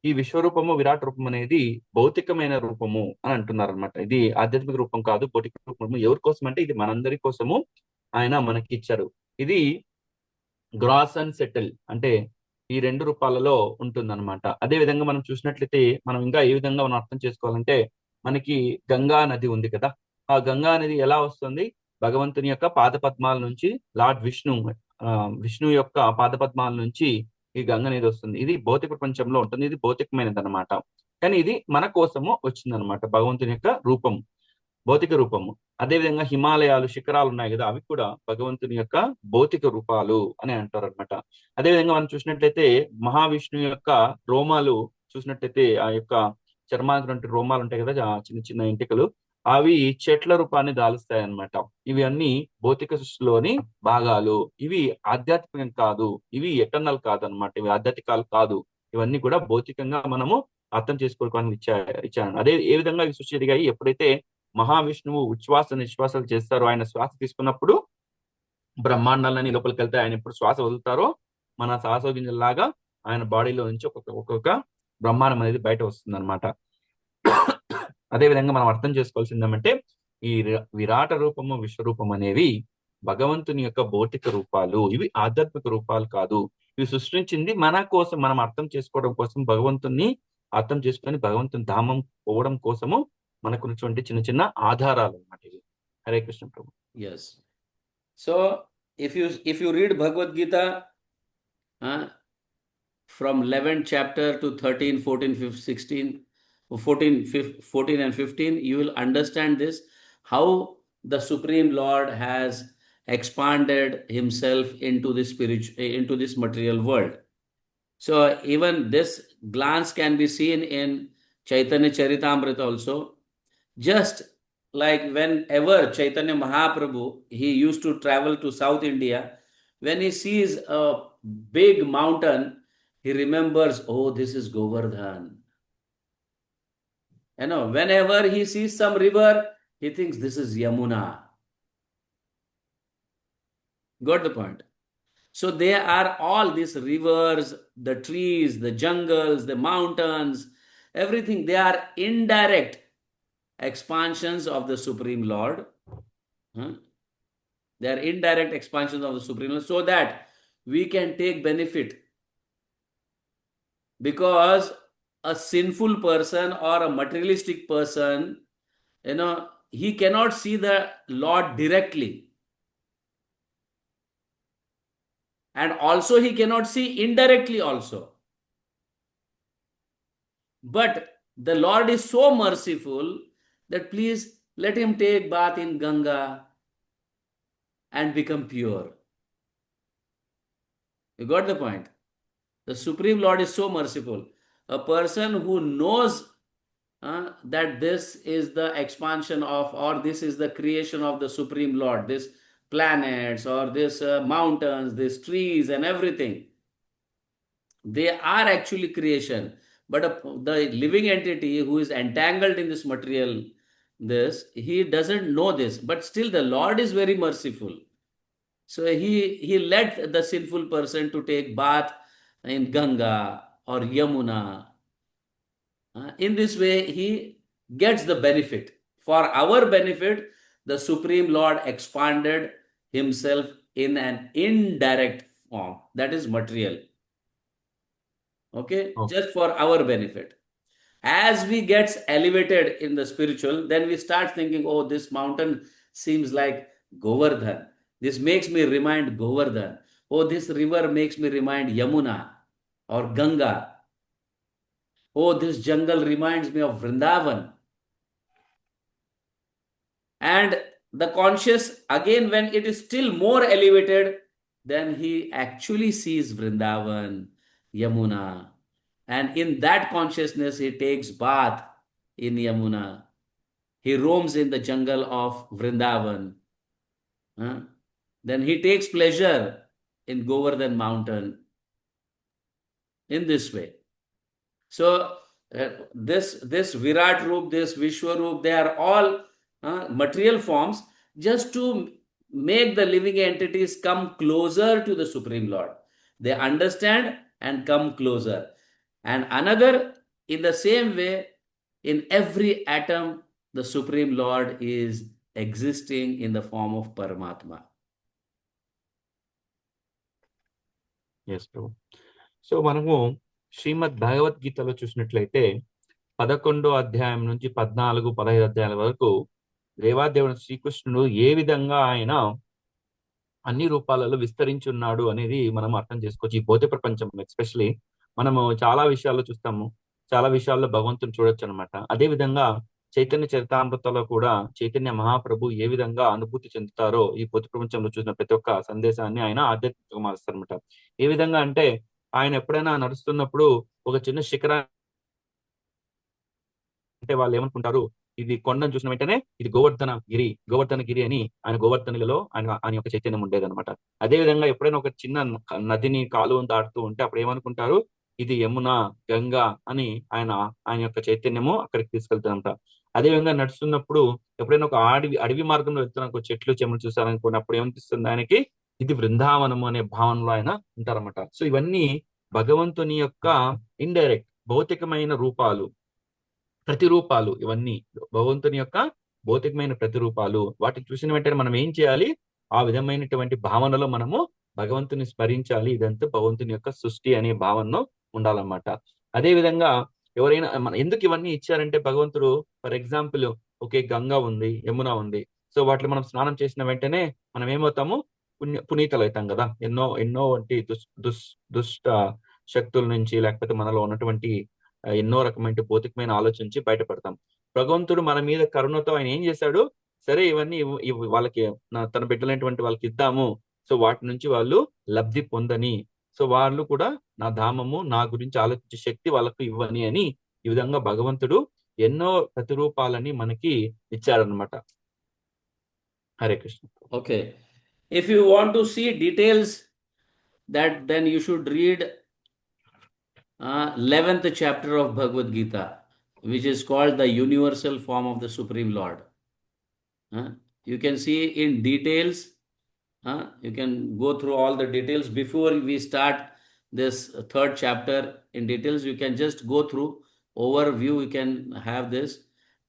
ఈ విశ్వరూపము విరాట్ రూపం అనేది భౌతికమైన రూపము అని అంటున్నారు అనమాట. ఇది ఆధ్యాత్మిక రూపం కాదు, భౌతిక రూపము. ఎవరి కోసం అంటే ఇది మనందరి కోసము ఆయన మనకి ఇచ్చారు. ఇది గ్రాస్ అండ్ సెటిల్ అంటే ఈ రెండు రూపాలలో ఉంటుందన్నమాట. అదే విధంగా మనం చూసినట్లయితే మనం ఇంకా ఏ విధంగా మనం అర్థం చేసుకోవాలంటే, మనకి గంగా నది ఉంది కదా, ఆ గంగా నది ఎలా వస్తుంది? భగవంతుని యొక్క పాదపద్మాల నుంచి, లార్డ్ విష్ణు యొక్క పాదపద్మాల నుంచి ఈ గంగ నది వస్తుంది. ఇది భౌతిక ప్రపంచంలో ఉంటుంది, ఇది భౌతికమైనది అనమాట. కానీ ఇది మన కోసము వచ్చిందనమాట, భగవంతుని యొక్క రూపం, భౌతిక రూపము. అదేవిధంగా హిమాలయాలు, శిఖరాలు ఉన్నాయి కదా, అవి కూడా భగవంతుని యొక్క భౌతిక రూపాలు అని అంటారు అనమాట. అదేవిధంగా మనం చూసినట్లయితే మహావిష్ణువు యొక్క రోమాలు చూసినట్లయితే, ఆ యొక్క చర్మానికి రోమాలు ఉంటాయి కదా, చిన్న చిన్న ఎంటికలు, అవి చెట్ల రూపాన్ని దాలుస్తాయి అన్నమాట. ఇవి అన్ని భౌతిక సృష్టిలోని భాగాలు. ఇవి ఆధ్యాత్మికం కాదు, ఇవి ఎటర్నల్ కాదు అనమాట, ఇవి ఆధ్యాత్మికాలు కాదు. ఇవన్నీ కూడా భౌతికంగా మనము అర్థం చేసుకోవడానికి ఇచ్చాను. అదే ఏ విధంగా ఇవి సృష్టి ఎదిగాయి? ఎప్పుడైతే మహావిష్ణువు ఉచ్ఛ్వాస నిశ్వాసాలు చేస్తారో, ఆయన శ్వాస తీసుకున్నప్పుడు బ్రహ్మాండాలన్నీ లోపలికి వెళ్తాయి. ఆయన ఎప్పుడు శ్వాస వదులుతారో, మన శ్వాసోగింజల్లాగా ఆయన బాడీలో నుంచి ఒక్కొక్క బ్రహ్మాండం అనేది బయట వస్తుంది అనమాట. అదే విధంగా మనం అర్థం చేసుకోవాల్సింది ఏమంటే, ఈ విరాట రూపము, విశ్వరూపం అనేవి భగవంతుని యొక్క భౌతిక రూపాలు, ఇవి ఆధ్యాత్మిక రూపాలు కాదు. ఇవి సృష్టించింది మన కోసం, మనం అర్థం చేసుకోవడం కోసం, భగవంతుని అర్థం చేసుకొని భగవంతుని ధామం పోవడం కోసము మనకున్నటువంటి చిన్న చిన్న ఆధారాలు అన్నమాట ఇవి. హరే కృష్ణ ప్రభు. Yes. So if you read Bhagavad Gita from 11th chapter to 13, 14, 15, 16, 14 and 15, you will understand this, how the Supreme Lord has expanded himself into this material world. So even this glance can be seen in Chaitanya Charitamrita also. Just like whenever Chaitanya Mahaprabhu, he used to travel to South India, when he sees a big mountain, he remembers, oh, this is Govardhan. Whenever he sees some river, he thinks this is Yamuna. Got the point? So they are all these rivers, the trees, the jungles, the mountains, everything, they are indirect expansions of the Supreme Lord. They are indirect expansions of the Supreme Lord, so that we can take benefit. Because a sinful person or a materialistic person, he cannot see the Lord directly. And also he cannot see indirectly also. But the Lord is so merciful that please let him take bath in Ganga and become pure. You got the point? The Supreme Lord is so merciful. A person who knows that this is the expansion of, or this is the creation of the Supreme Lord, this planets or this mountains, these trees and everything, they are actually creation. But the living entity who is entangled in this material, he doesn't know this. But still the Lord is very merciful. So he let the sinful person to take bath in Ganga or Yamuna. In this way, he gets the benefit. For our benefit, the Supreme Lord expanded himself in an indirect form, that is material. Okay? Just for our benefit. As we get elevated in the spiritual, then we start thinking, oh, this mountain seems like Govardhan. This makes me remind Govardhan. Oh, this river makes me remind Yamuna or Ganga. Oh, this jungle reminds me of Vrindavan. And the conscious, again, when it is still more elevated, then he actually sees Vrindavan, Yamuna. And in that consciousness, he takes bath in Yamuna. He roams in the jungle of Vrindavan. Then he takes pleasure in Govardhan mountain. In this way. So this Virat Roop, this Vishwa Roop, they are all material forms just to make the living entities come closer to the Supreme Lord. They understand and come closer. And another, in the same way, in every atom, the Supreme Lord is existing in the form of Paramatma. Yes ప్రభు. So మనము శ్రీమద్ భగవద్గీతలో చూసినట్లయితే 11వ అధ్యాయం నుంచి 14, 15 అధ్యాయాల వరకు దేవాదేవుడు శ్రీకృష్ణుడు ఏ విధంగా ఆయన అన్ని రూపాలలో విస్తరించున్నాడు అనేది మనం అర్థం చేసుకోవచ్చు. ఈ భౌతిక ప్రపంచం ఎస్పెషలీ మనము చాలా విషయాల్లో చూస్తాము, చాలా విషయాల్లో భగవంతుని చూడొచ్చు అనమాట. అదే విధంగా చైతన్య చరితామృతలో కూడా చైతన్య మహాప్రభు ఏ విధంగా అనుభూతి చెందుతారో ఈ భౌతిక ప్రపంచంలో చూసిన ప్రతి ఒక్క సందేశాన్ని ఆయన ఆధ్యాత్మికంగా మారుస్తారనమాట. ఏ విధంగా అంటే ఆయన ఎప్పుడైనా నడుస్తున్నప్పుడు ఒక చిన్న శిఖరాన్ని, అంటే వాళ్ళు ఏమనుకుంటారు, ఇది కొండను చూసిన వెంటనే ఇది గోవర్ధన గిరి అని ఆయన గోవర్ధనలో ఆయన యొక్క చైతన్యం ఉండేదన్నమాట. అదే విధంగా ఎప్పుడైనా ఒక చిన్న నదిని కాలువను దాటుతూ ఉంటే అప్పుడు ఏమనుకుంటారు, ఇది యమున, గంగా అని ఆయన యొక్క చైతన్యము అక్కడికి తీసుకెళ్తారంట. అదే విధంగా నడుస్తున్నప్పుడు ఎప్పుడైనా ఒక అడవి మార్గంలో వెళ్తున్న చెట్లు చెములు చూసారనుకున్నప్పుడు ఏమనిపిస్తుంది ఆయనకి, ఇది బృందావనము అనే భావనలో ఆయన ఉంటారన్నమాట. సో ఇవన్నీ భగవంతుని యొక్క ఇండైరెక్ట్ భౌతికమైన రూపాలు, ప్రతిరూపాలు. ఇవన్నీ భగవంతుని యొక్క భౌతికమైన ప్రతిరూపాలు. వాటిని చూసిన వెంటనే మనం ఏం చేయాలి, ఆ విధమైనటువంటి భావనలో మనము భగవంతుని స్మరించాలి. ఇదంతా భగవంతుని యొక్క సృష్టి అనే భావనలో ఉండాలన్నమాట. అదే విధంగా ఎవరైనా ఎందుకు ఇవన్నీ ఇచ్చారంటే భగవంతుడు, ఫర్ ఎగ్జాంపుల్, ఓకే, గంగా ఉంది, యమున ఉంది, సో వాటిలో మనం స్నానం చేసిన వెంటనే మనం ఏమవుతాము, పునీతలు అవుతాం కదా. ఎన్నో వంటి దుష్ట శక్తుల నుంచి, లేకపోతే మనలో ఉన్నటువంటి ఎన్నో రకమైన భౌతికమైన ఆలోచన నుంచి బయటపడతాం. భగవంతుడు మన మీద కరుణతో ఆయన ఏం చేశాడు, సరే ఇవన్నీ వాళ్ళకి తన బిడ్డలైనటువంటి వాళ్ళకి ఇద్దాము, సో వాటి నుంచి వాళ్ళు లబ్ధి పొందని, సో వాళ్ళు కూడా నా ధామము, నా గురించి ఆలోచించే శక్తి వాళ్ళకు ఇవ్వని అని ఈ విధంగా భగవంతుడు ఎన్నో ప్రతిరూపాలని మనకి ఇచ్చారనమాట. Hare Krishna. Okay, if you want to see details, that then you should read 11th chapter of Bhagavad Gita, which is called the universal form of the Supreme Lord. You can see in details, you can go through all the details. Before we start this third chapter in details, you can just go through overview, you can have this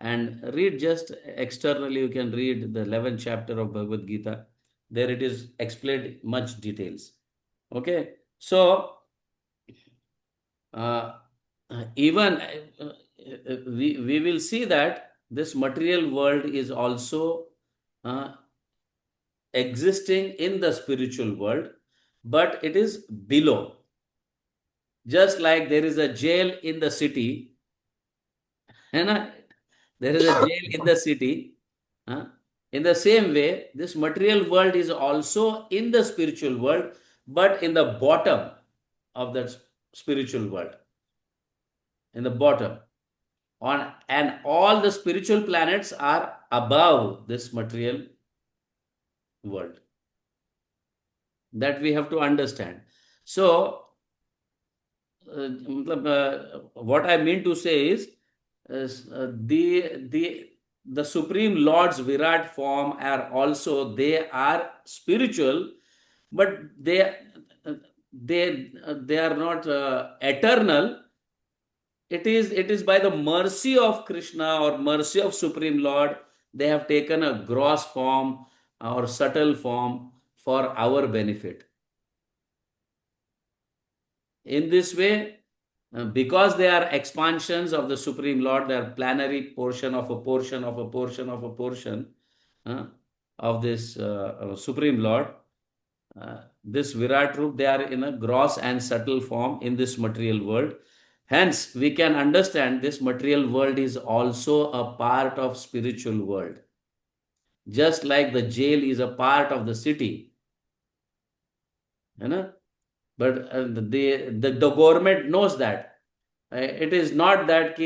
and read just externally. You can read the 11th chapter of Bhagavad Gita. There it is explained much details. Okay, so even we will see that this material world is also existing in the spiritual world, but it is below. Just like there is a jail in the city, there is a jail in the city. In the same way, this material world is also in the spiritual world, but in the bottom of that spiritual world, in the bottom. And all the spiritual planets are above this material world. That we have to understand. So what I mean to say is the Supreme Lord's Virat form are also, they are spiritual, but they are not eternal. It is by the mercy of Krishna or mercy of Supreme Lord, they have taken a gross form or subtle form for our benefit. In this way, because they are expansions of the Supreme Lord, they are plenary portion of a portion of a portion of a portion of this Supreme Lord. This Virat Roop, they are in a gross and subtle form in this material world. Hence, we can understand this material world is also a part of spiritual world. Just like the jail is a part of the city. But the government knows that. It is not that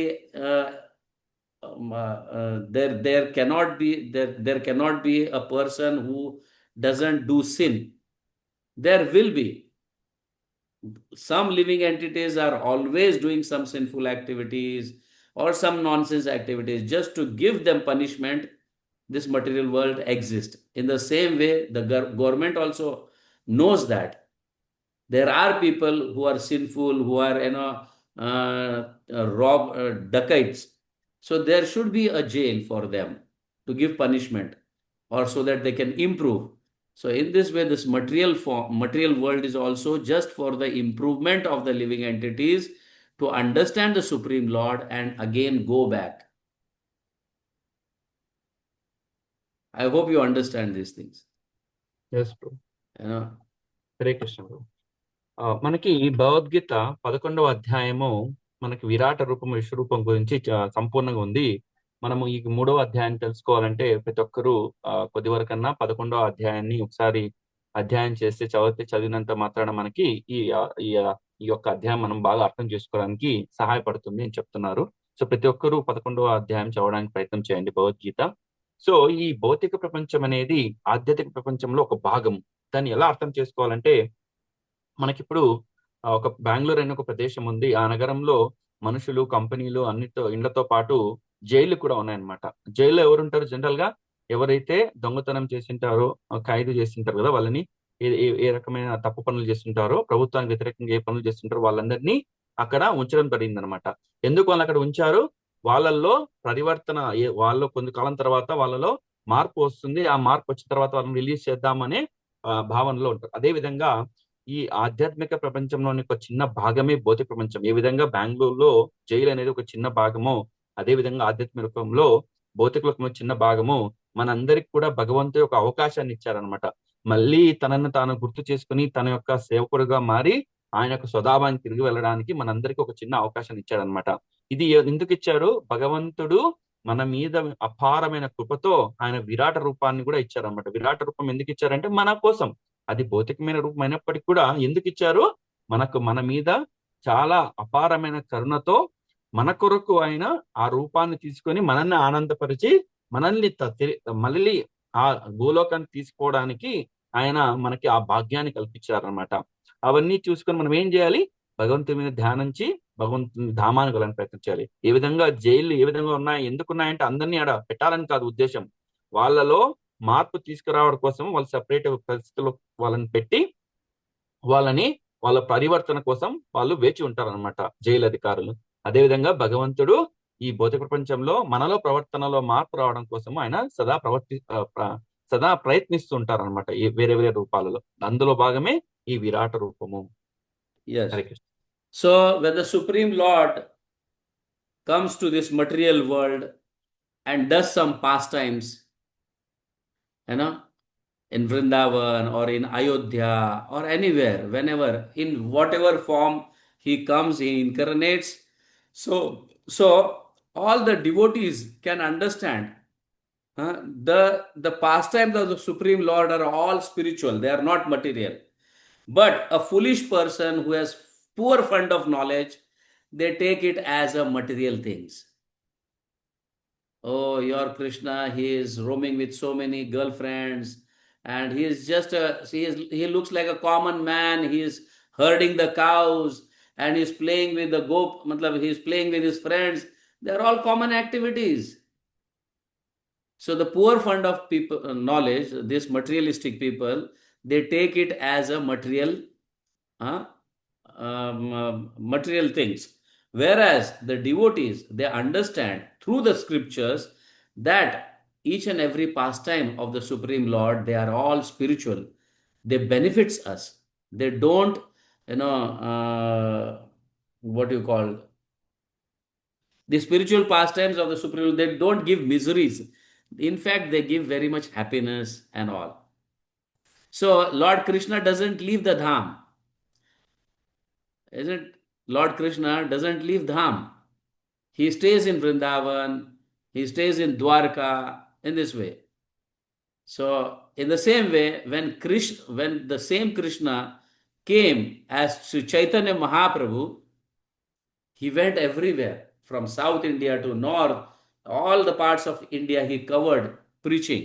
there cannot be a person who doesn't do sin. There will be. Some living entities are always doing some sinful activities or some nonsense activities. Just to give them punishment, this material world exists. In the same way, the government also knows that there are people who are sinful, who are rob dacoits. So there should be a jail for them to give punishment, or so that they can improve. So in this way, this material world is also just for the improvement of the living entities to understand the Supreme Lord and again go back. I hope you understand these things. Yes, bro. You know, Hare Krishna bro. మనకి ఈ భగవద్గీత 11వ అధ్యాయము మనకి విరాట రూపం విశ్వరూపం గురించి సంపూర్ణంగా ఉంది. మనము ఈ 3వ అధ్యాయాన్ని తెలుసుకోవాలంటే ప్రతి ఒక్కరూ కొద్ది వరకన్నా 11వ అధ్యాయాన్ని ఒకసారి అధ్యాయం చేస్తే చదివినంత మాత్రాన మనకి ఈ ఈ ఈ యొక్క అధ్యాయం మనం బాగా అర్థం చేసుకోవడానికి సహాయపడుతుంది అని చెప్తున్నారు. సో ప్రతి ఒక్కరూ 11వ అధ్యాయం చదవడానికి ప్రయత్నం చేయండి భగవద్గీత. సో ఈ భౌతిక ప్రపంచం అనేది ఆధ్యాత్మిక ప్రపంచంలో ఒక భాగం. దాన్ని ఎలా అర్థం చేసుకోవాలంటే, మనకిప్పుడు ఒక బెంగళూరు అనే ఒక ప్రదేశం ఉంది. ఆ నగరంలో మనుషులు, కంపెనీలు అన్నితో ఇళ్లతో పాటు జైళ్లు కూడా ఉన్నాయన్నమాట. జైల్లో ఎవరుంటారు? జనరల్ గా ఎవరైతే దొంగతనం చేసింటారో, ఖైదు చేసింటారు కదా, వాళ్ళని ఏ రకమైన తప్పు పనులు చేస్తుంటారో, ప్రభుత్వానికి వ్యతిరేకంగా ఏ పనులు చేస్తుంటారో వాళ్ళందరినీ అక్కడ ఉంచడం జరిగింది అనమాట. ఎందుకు వాళ్ళు అక్కడ ఉంచారు? వాళ్ళల్లో పరివర్తన, వాళ్ళు కొంతకాలం తర్వాత వాళ్ళలో మార్పు వస్తుంది. ఆ మార్పు వచ్చిన తర్వాత వాళ్ళని రిలీజ్ చేద్దామనే భావనలో ఉంటారు. అదే విధంగా ఈ ఆధ్యాత్మిక ప్రపంచంలోని ఒక చిన్న భాగమే భౌతిక ప్రపంచం. ఏ విధంగా బెంగళూరులో జైలు అనేది ఒక చిన్న భాగమో, అదే విధంగా ఆధ్యాత్మిక రూపంలో భౌతిక లోకంలో చిన్న భాగము మనందరికి కూడా భగవంతుడు ఒక అవకాశాన్ని ఇచ్చారనమాట. మళ్ళీ తనను తాను గుర్తు చేసుకుని తన యొక్క సేవకుడుగా మారి ఆయన యొక్క స్వభావాన్ని తిరిగి వెళ్ళడానికి మనందరికీ ఒక చిన్న అవకాశాన్ని ఇచ్చారనమాట. ఇది ఎందుకు ఇచ్చారు? భగవంతుడు మన మీద అపారమైన కృపతో ఆయన విరాట రూపాన్ని కూడా ఇచ్చారనమాట. విరాట రూపం ఎందుకు ఇచ్చారంటే మన కోసం. అది భౌతికమైన రూపం అయినప్పటికీ కూడా ఎందుకు ఇచ్చారు? మన మీద చాలా అపారమైన కరుణతో మన కొరకు ఆయన ఆ రూపాన్ని తీసుకొని మనల్ని ఆనందపరిచి మనల్ని మళ్ళీ ఆ భూలోకాన్ని తీసుకోవడానికి ఆయన మనకి ఆ భాగ్యాన్ని కల్పించారనమాట. అవన్నీ చూసుకొని మనం ఏం చేయాలి? భగవంతుని మీద ధ్యానించి భగవంతుని ధామానికి వెళ్ళని ప్రయత్నం చేయాలి. ఏ విధంగా జైళ్ళు ఏ విధంగా ఉన్నాయి, ఎందుకున్నాయంటే అందరినీ ఆడ పెట్టాలని కాదు ఉద్దేశం. వాళ్ళలో మార్పు తీసుకురావడం కోసం వాళ్ళు సెపరేట్ పరిస్థితుల్లో వాళ్ళని పెట్టి వాళ్ళ పరివర్తన కోసం వాళ్ళు వేచి ఉంటారనమాట జైలు అధికారులు. అదేవిధంగా భగవంతుడు ఈ భౌతిక ప్రపంచంలో మనలో ప్రవర్తనలో మార్పు రావడం కోసం ఆయన సదా ప్రయత్నిస్తూ ఉంటారనమాట వేరే వేరే రూపాలలో. అందులో భాగమే ఈ విరాట రూపము. yes. So when the Supreme Lord comes to this material world and does some pastimes, in Vrindavan or in Ayodhya or anywhere, whenever, in whatever form he comes, he incarnates. So all the devotees can understand the pastimes of the Supreme Lord are all spiritual, they are not material. But a foolish person who has poor fund of knowledge, they take it as a material things. Oh, your Krishna, he is roaming with so many girlfriends, and he is just he looks like a common man. He is herding the cows and he is playing with the he is playing with his friends. They are all common activities. So the poor fund of people knowledge, this materialistic people, they take it as a material things. Whereas the devotees, they understand through the scriptures that each and every pastime of the Supreme Lord, they are all spiritual. They benefits us. They don't, what you call, the spiritual pastimes of the Supreme Lord, they don't give miseries. In fact, they give very much happiness and all. So Lord Krishna doesn't leave the dham. Isn't Lord Krishna doesn't leave dham. He stays in Vrindavan, he stays in Dwarka, in this way. So in the same way, when the same Krishna came as Sri Chaitanya Mahaprabhu, he went everywhere, from South India to North, all the parts of India he covered, preaching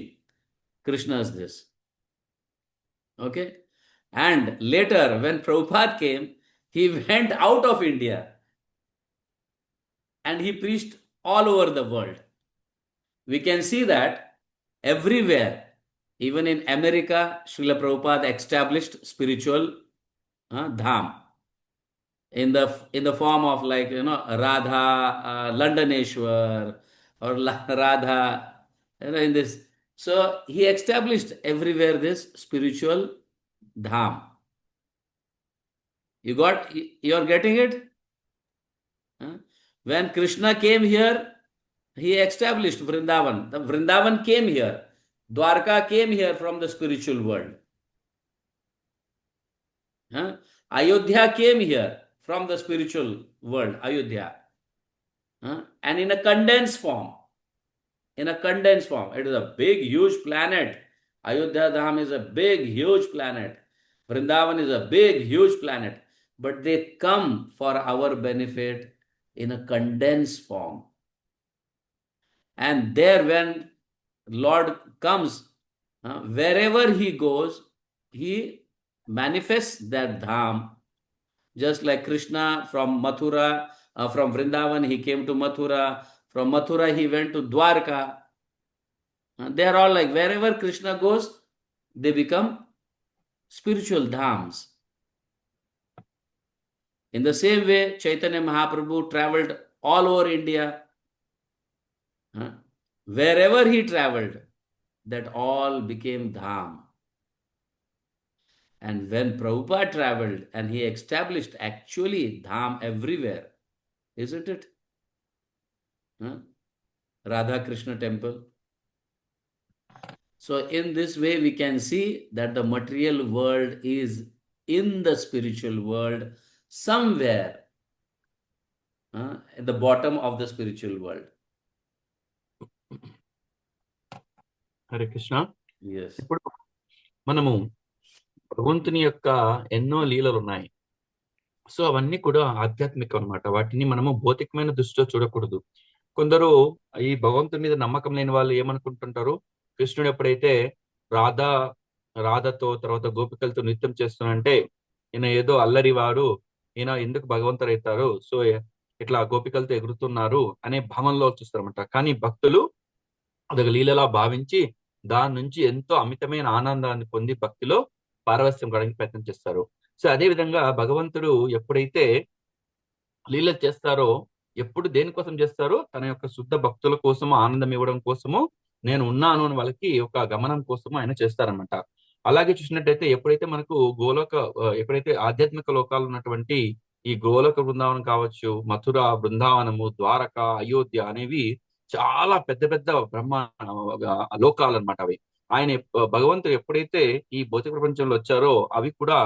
Krishna's this. Okay? And later, when Prabhupada came, he went out of India and he preached all over the world. We can see that everywhere, even in America, Srila Prabhupada established spiritual dham. in the form of, like, Radha, Londoneshwar, or Radha, in this. So he established everywhere this spiritual dham. You are getting it? Huh? When Krishna came here, he established Vrindavan. The Vrindavan came here. Dwarka came here from the spiritual world. Huh? Ayodhya came here from the spiritual world, Ayodhya. Huh? And in a condensed form. In a condensed form. It is a big, huge planet. Ayodhya Dham is a big, huge planet. Vrindavan is a big, huge planet. But they come for our benefit in a condensed form. And there, when Lord comes, wherever he goes, he manifests that dham. Just like Krishna from Mathura, from Vrindavan, he came to Mathura. From Mathura, he went to Dwarka. They are all like, wherever Krishna goes, they become spiritual dhams. In the same way, Chaitanya Mahaprabhu traveled all over India. Wherever he traveled, that all became dham. And when Prabhupada traveled and he established actually dham everywhere, isn't it? Radha Krishna temple. So in this way, we can see that the material world is in the spiritual world somewhere, at the bottom of the spiritual world. Hare Krishna. Yes. ఇప్పుడు మనము భగవంతుని యొక్క ఎన్నో లీలలు ఉన్నాయి. So అవన్నీ కూడా ఆధ్యాత్మికం అన్నమాట. వాటిని మనము భౌతికమైన దృష్టిలో చూడకూడదు. కొందరు ఈ భగవంతుని మీద నమ్మకం లేని వాళ్ళు ఏమనుకుంటుంటారు, కృష్ణుడు ఎప్పుడైతే రాధతో తర్వాత గోపికలతో నృత్యం చేస్తున్నాడంటే ఈయన ఏదో అల్లరివాడు, ఈయన ఎందుకు భగవంతుడు అవుతారు, సో ఇట్లా గోపికలతో ఎగురుతున్నారు అనే భావనలో చూస్తారన్నమాట. కానీ భక్తులు అదొక లీలలా భావించి దాని నుంచి ఎంతో అమితమైన ఆనందాన్ని పొంది భక్తిలో పారవస్యం కావడానికి ప్రయత్నం చేస్తారు. సో అదే విధంగా భగవంతుడు ఎప్పుడైతే లీలలు చేస్తారో, ఎప్పుడు దేనికోసం చేస్తారో, తన యొక్క శుద్ధ భక్తుల కోసము, ఆనందం ఇవ్వడం కోసము, నేను ఉన్నాను అని వాళ్ళకి ఒక గమనం కోసము ఆయన చేస్తారనమాట. అలాగే చూసినట్టయితే ఎప్పుడైతే మనకు ఎప్పుడైతే ఆధ్యాత్మిక లోకాలు ఉన్నటువంటి ఈ గోలోక బృందావనం కావచ్చు, మథుర, బృందావనము, ద్వారక, అయోధ్య అనేవి చాలా పెద్ద పెద్ద లోకాలు అనమాట. అవి ఆయన భగవంతుడు ఎప్పుడైతే ఈ భౌతిక ప్రపంచంలో వచ్చారో అవి కూడా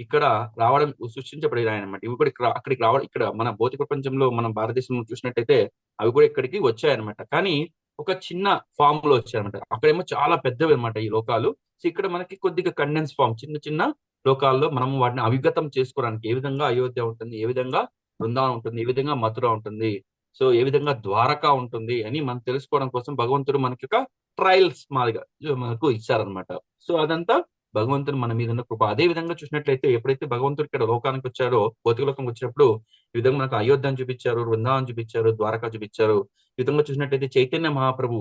ఇక్కడ రావడం సృష్టించబడేది ఆయన అనమాట. ఇవి కూడా అక్కడికి రావడం, ఇక్కడ మన భౌతిక ప్రపంచంలో మనం భారతదేశంలో చూసినట్టయితే అవి కూడా ఇక్కడికి వచ్చాయన్నమాట. కానీ ఒక చిన్న ఫామ్ లో వచ్చాయన్నమాట. అక్కడేమో చాలా పెద్దవి అనమాట ఈ లోకాలు. సో ఇక్కడ మనకి కొద్దిగా కండెన్స్ ఫామ్, చిన్న చిన్న లోకాల్లో మనం వాటిని అవిగతం చేసుకోవడానికి, ఏ విధంగా అయోధ్య ఉంటుంది, ఏ విధంగా బృందావనం ఉంటుంది, ఏ విధంగా మథుర ఉంటుంది, సో ఏ విధంగా ద్వారకా ఉంటుంది అని మనం తెలుసుకోవడం కోసం భగవంతుడు మనకి ఒక ట్రయల్స్ మాదిరిగా మనకు ఇచ్చారనమాట. సో అదంతా భగవంతుడు మన మీద ఉన్న కృప. అదే విధంగా చూసినట్లయితే ఎప్పుడైతే భగవంతుడు ఇక్కడ లోకానికి వచ్చారో, భౌతిక లోకానికి వచ్చినప్పుడు ఈ విధంగా మనకు అయోధ్యను చూపించారు, బృందావనం చూపించారు, ద్వారకా చూపించారు. ఈ విధంగా చూసినట్లయితే చైతన్య మహాప్రభు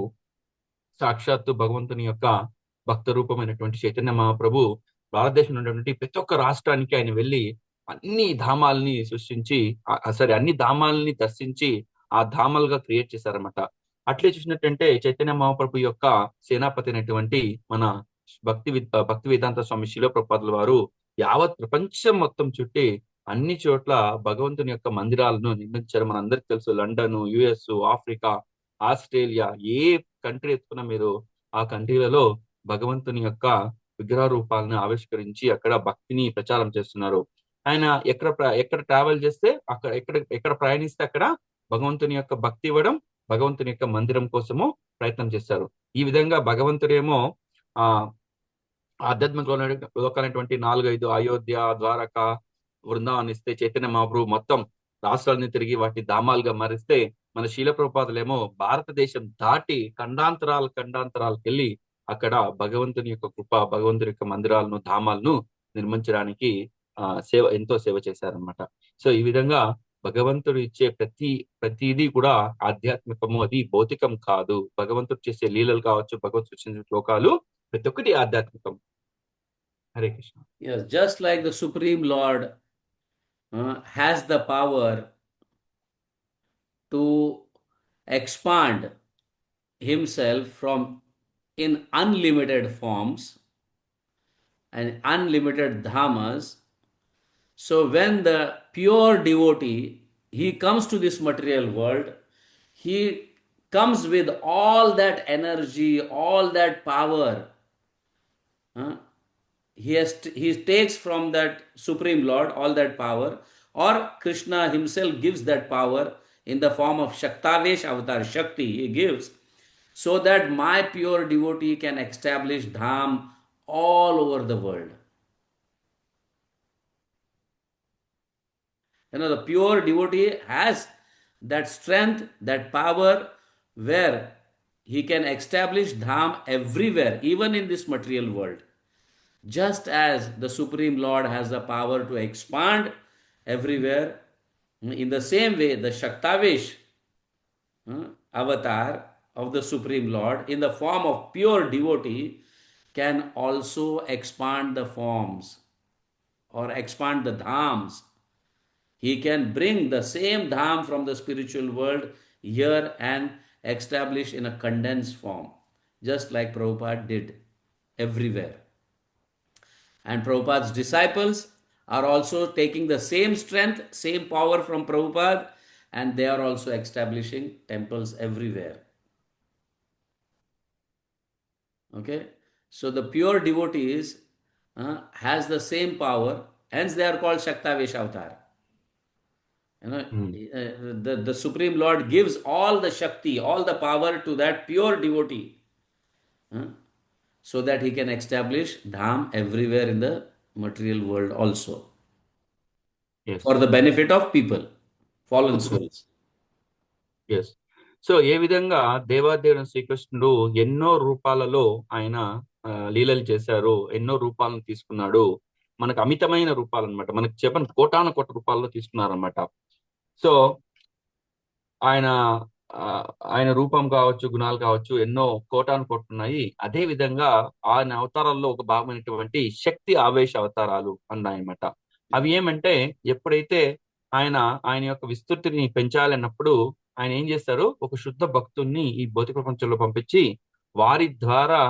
సాక్షాత్తు భగవంతుని యొక్క భక్త రూపమైనటువంటి చైతన్య మహాప్రభు భారతదేశంలో ఉన్నటువంటి ప్రతి ఒక్క రాష్ట్రానికి ఆయన వెళ్ళి అన్ని ధామాలని సృష్టించి, అన్ని ధామాలని దర్శించి ఆ ధామాలుగా క్రియేట్ చేశారన్నమాట. అట్లే చూసినట్టంటే చైతన్య మహాప్రభు యొక్క సేనాపతి అయినటువంటి మన భక్తి వేదాంత స్వామి శిల ప్రభుపాదుల వారు యావత్ ప్రపంచం మొత్తం చుట్టి అన్ని చోట్ల భగవంతుని యొక్క మందిరాలను నిర్మించారు. మనందరికి తెలుసు, లండన్, యుఎస్, ఆఫ్రికా, ఆస్ట్రేలియా, ఏ కంట్రీ ఎత్తుకున్నా మీరు ఆ కంట్రీలలో భగవంతుని యొక్క విగ్రహ రూపాలను ఆవిష్కరించి అక్కడ భక్తిని ప్రచారం చేస్తున్నారు. ఆయన ఎక్కడ ట్రావెల్ చేస్తే అక్కడ, ఎక్కడ ప్రయాణిస్తే అక్కడ భగవంతుని యొక్క భక్తి ఇవ్వడం, భగవంతుని యొక్క మందిరం కోసము ప్రయత్నం చేస్తారు. ఈ విధంగా భగవంతుడేమో ఆధ్యాత్మిక లోకాలైనటువంటి 4-5 అయోధ్య, ద్వారక, బృందావనం ఇస్తే, చైతన్య మహాప్రభు మొత్తం రాష్ట్రాలని తిరిగి వాటిని ధామాలుగా మారిస్తే, మన శీల ప్రభుపాదులేమో భారతదేశం దాటి ఖండాంతరాలకు వెళ్ళి అక్కడ భగవంతుని యొక్క కృప, భగవంతుని యొక్క మందిరాలను, ధామాలను నిర్మించడానికి ఎంతో సేవ చేశారనమాట. సో ఈ విధంగా భగవంతుడు ఇచ్చే ప్రతిదీ కూడా ఆధ్యాత్మికము, అది భౌతికం కాదు. భగవంతుడు చేసే లీలలు కావచ్చు, భగవంతుడు చేసే శ్లోకాలు ప్రతి ఒక్కటి ఆధ్యాత్మికం. Hare Krishna. Yes, just like the Supreme Lord has the power to expand himself from in unlimited forms and unlimited dhammas. So when the pure devotee he comes to this material world, he comes with all that energy, all that power. huh? He takes from that Supreme Lord all that power, or Krishna himself gives that power in the form of Shaktavesh avatar. Shakti he gives, so that my pure devotee can establish dham all over the world. The pure devotee has that strength, that power, where he can establish dham everywhere, even in this material world. Just as the Supreme Lord has the power to expand everywhere, in the same way, the Shaktavesh avatar of the Supreme Lord, in the form of pure devotee, can also expand the forms or expand the dhams. He can bring the same dham from the spiritual world here and establish in a condensed form, just like Prabhupada did everywhere. And Prabhupada's disciples are also taking the same strength, same power from Prabhupada, and they are also establishing temples everywhere. Okay? So the pure devotees has the same power, hence they are called Shaktavesh avatar. The Supreme Lord gives all the Shakti, all the power to that pure devotee, so that he can establish dham everywhere in the material world also, Yes. for the benefit of people, fallen souls. Yes. So ఏ విధంగా దేవాదేవుని శ్రీకృష్ణుడు ఎన్నో రూపాలలో ఆయన లీలలు చేశారు, ఎన్నో రూపాలను తీసుకున్నాడు. మనకు అమితమైన రూపాలు అనమాట, మనకు చెప్పని కోటాను కోట్ల రూపాల్లో తీసుకున్నారనమాట. సో ఆయన ఆయన రూపం కావచ్చు, గుణాలు కావచ్చు, ఎన్నో కోటాను కోట్లున్నాయి. అదే విధంగా ఆయన అవతారాల్లో ఒక భాగమైనటువంటి శక్తి ఆవేశ అవతారాలు అన్నాయన్నమాట. అవి ఏమంటే, ఎప్పుడైతే ఆయన ఆయన యొక్క విస్తృతిని పెంచాలన్నప్పుడు ఆయన ఏం చేస్తారు, ఒక శుద్ధ భక్తుల్ని ఈ భౌతిక ప్రపంచంలో పంపించి వారి ద్వారా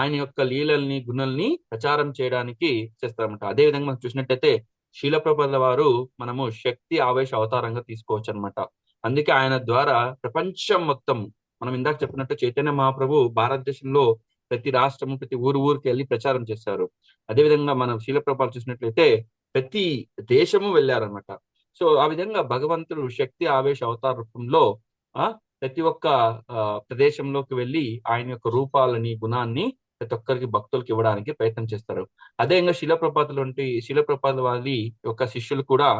ఆయన యొక్క లీలల్ని గుణల్ని ప్రచారం చేయడానికి చేస్తారన్నమాట. అదే విధంగా మనం చూసినట్టయితే శీల ప్రభుపాదుల వారు మనము శక్తి ఆవేశ అవతారంగా తీసుకోవచ్చు అనమాట. అందుకే ఆయన ద్వారా ప్రపంచం మొత్తం, మనం ఇందాక చెప్పినట్టు చైతన్య మహాప్రభు భారతదేశంలో ప్రతి రాష్ట్రము, ప్రతి ఊరికి వెళ్ళి ప్రచారం చేశారు. అదేవిధంగా మనం శీల ప్రభుపాదులు చూసినట్లయితే ప్రతి దేశము వెళ్ళారనమాట. సో ఆ విధంగా భగవంతుడు శక్తి ఆవేశ అవతార రూపంలో ప్రతి ఒక్క ప్రదేశంలోకి వెళ్ళి ఆయన యొక్క రూపాలని, గుణాన్ని ప్రతి ఒక్కరికి భక్తులకు ఇవ్వడానికి ప్రయత్నం చేస్తారు. అదేవిధంగా శిలప్రపాదుల వారి యొక్క శిష్యులు కూడా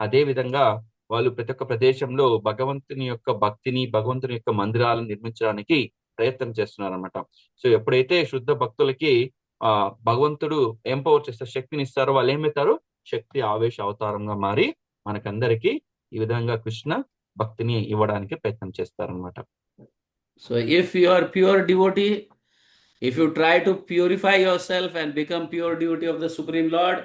అదే విధంగా వాళ్ళు ప్రతి ఒక్క ప్రదేశంలో భగవంతుని యొక్క భక్తిని, భగవంతుని యొక్క మందిరాలను నిర్మించడానికి ప్రయత్నం చేస్తున్నారు అనమాట. సో ఎప్పుడైతే శుద్ధ భక్తులకి భగవంతుడు ఎంపవర్ చేస్తారు, శక్తిని ఇస్తారో, వాళ్ళు ఏమవుతారు, శక్తి ఆవేశ అవతారంగా మారి మనకందరికి ఈ విధంగా కృష్ణ భక్తిని ఇవ్వడానికి ప్రయత్నం చేస్తారనమాట. So if you are pure devotee, if you try to purify yourself and become pure devotee of the Supreme Lord,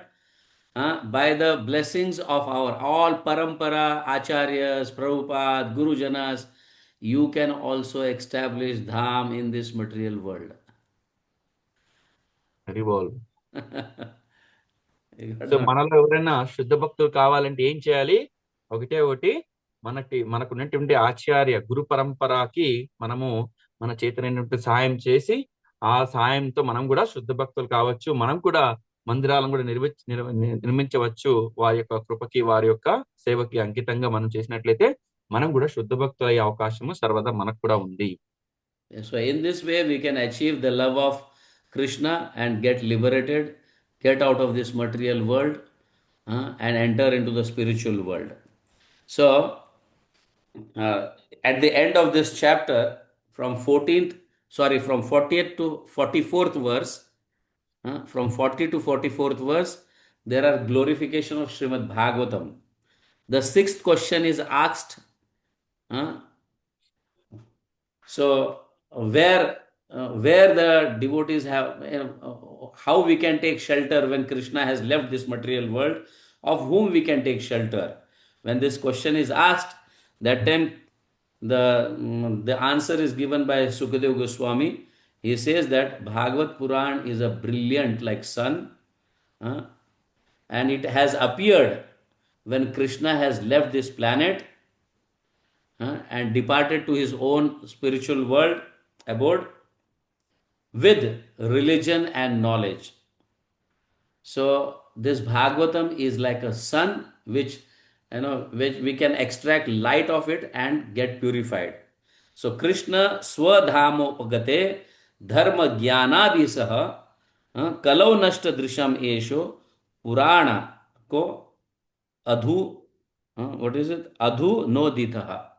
by the blessings of our all parampara acharyas, Prabhupada, Guru Janas, you can also establish dham in this material world. So మనలో ఎవరైనా శుద్ధ భక్తులు కావాలంటే ఏం చేయాలి? ఒకటి మనకున్నటువంటి ఆచార్య గురు పరంపరకి మనము మన చేతనైనటువంటి సహాయం చేసి, ఆ సహాయంతో మనం కూడా శుద్ధ భక్తులు కావచ్చు, మనం కూడా మందిరాలను కూడా నిర్మించవచ్చు. వారి యొక్క కృపకి, వారి యొక్క సేవకి అంకితంగా మనం చేసినట్లయితే మనం కూడా శుద్ధ భక్తులు అయ్యే అవకాశము సర్వదా మనకు కూడా ఉంది. So in this way we can achieve the love of Krishna and get liberated, get out of this material world, and enter into the spiritual world. So at the end of this chapter, from 40th to 44th verse, from 40 to 44th verse, there are glorification of Srimad Bhagavatam. The 6th question is asked. So where the devotees have, how we can take shelter when Krishna has left this material world. of whom we can take shelter. When this question is asked, that time the answer is given by Sukadeva Goswami. He says that Bhagavad Puran is a brilliant like sun, uh, and it has appeared when Krishna has left this planet and departed to his own spiritual world abode with religion and knowledge. So this Bhagavatam is like a sun which we can extract light of it and get purified. So Krishna swadhamopagate dharma jnanadisah kalau nashta drisham esho purana ko adhu what is it adhu no ditha.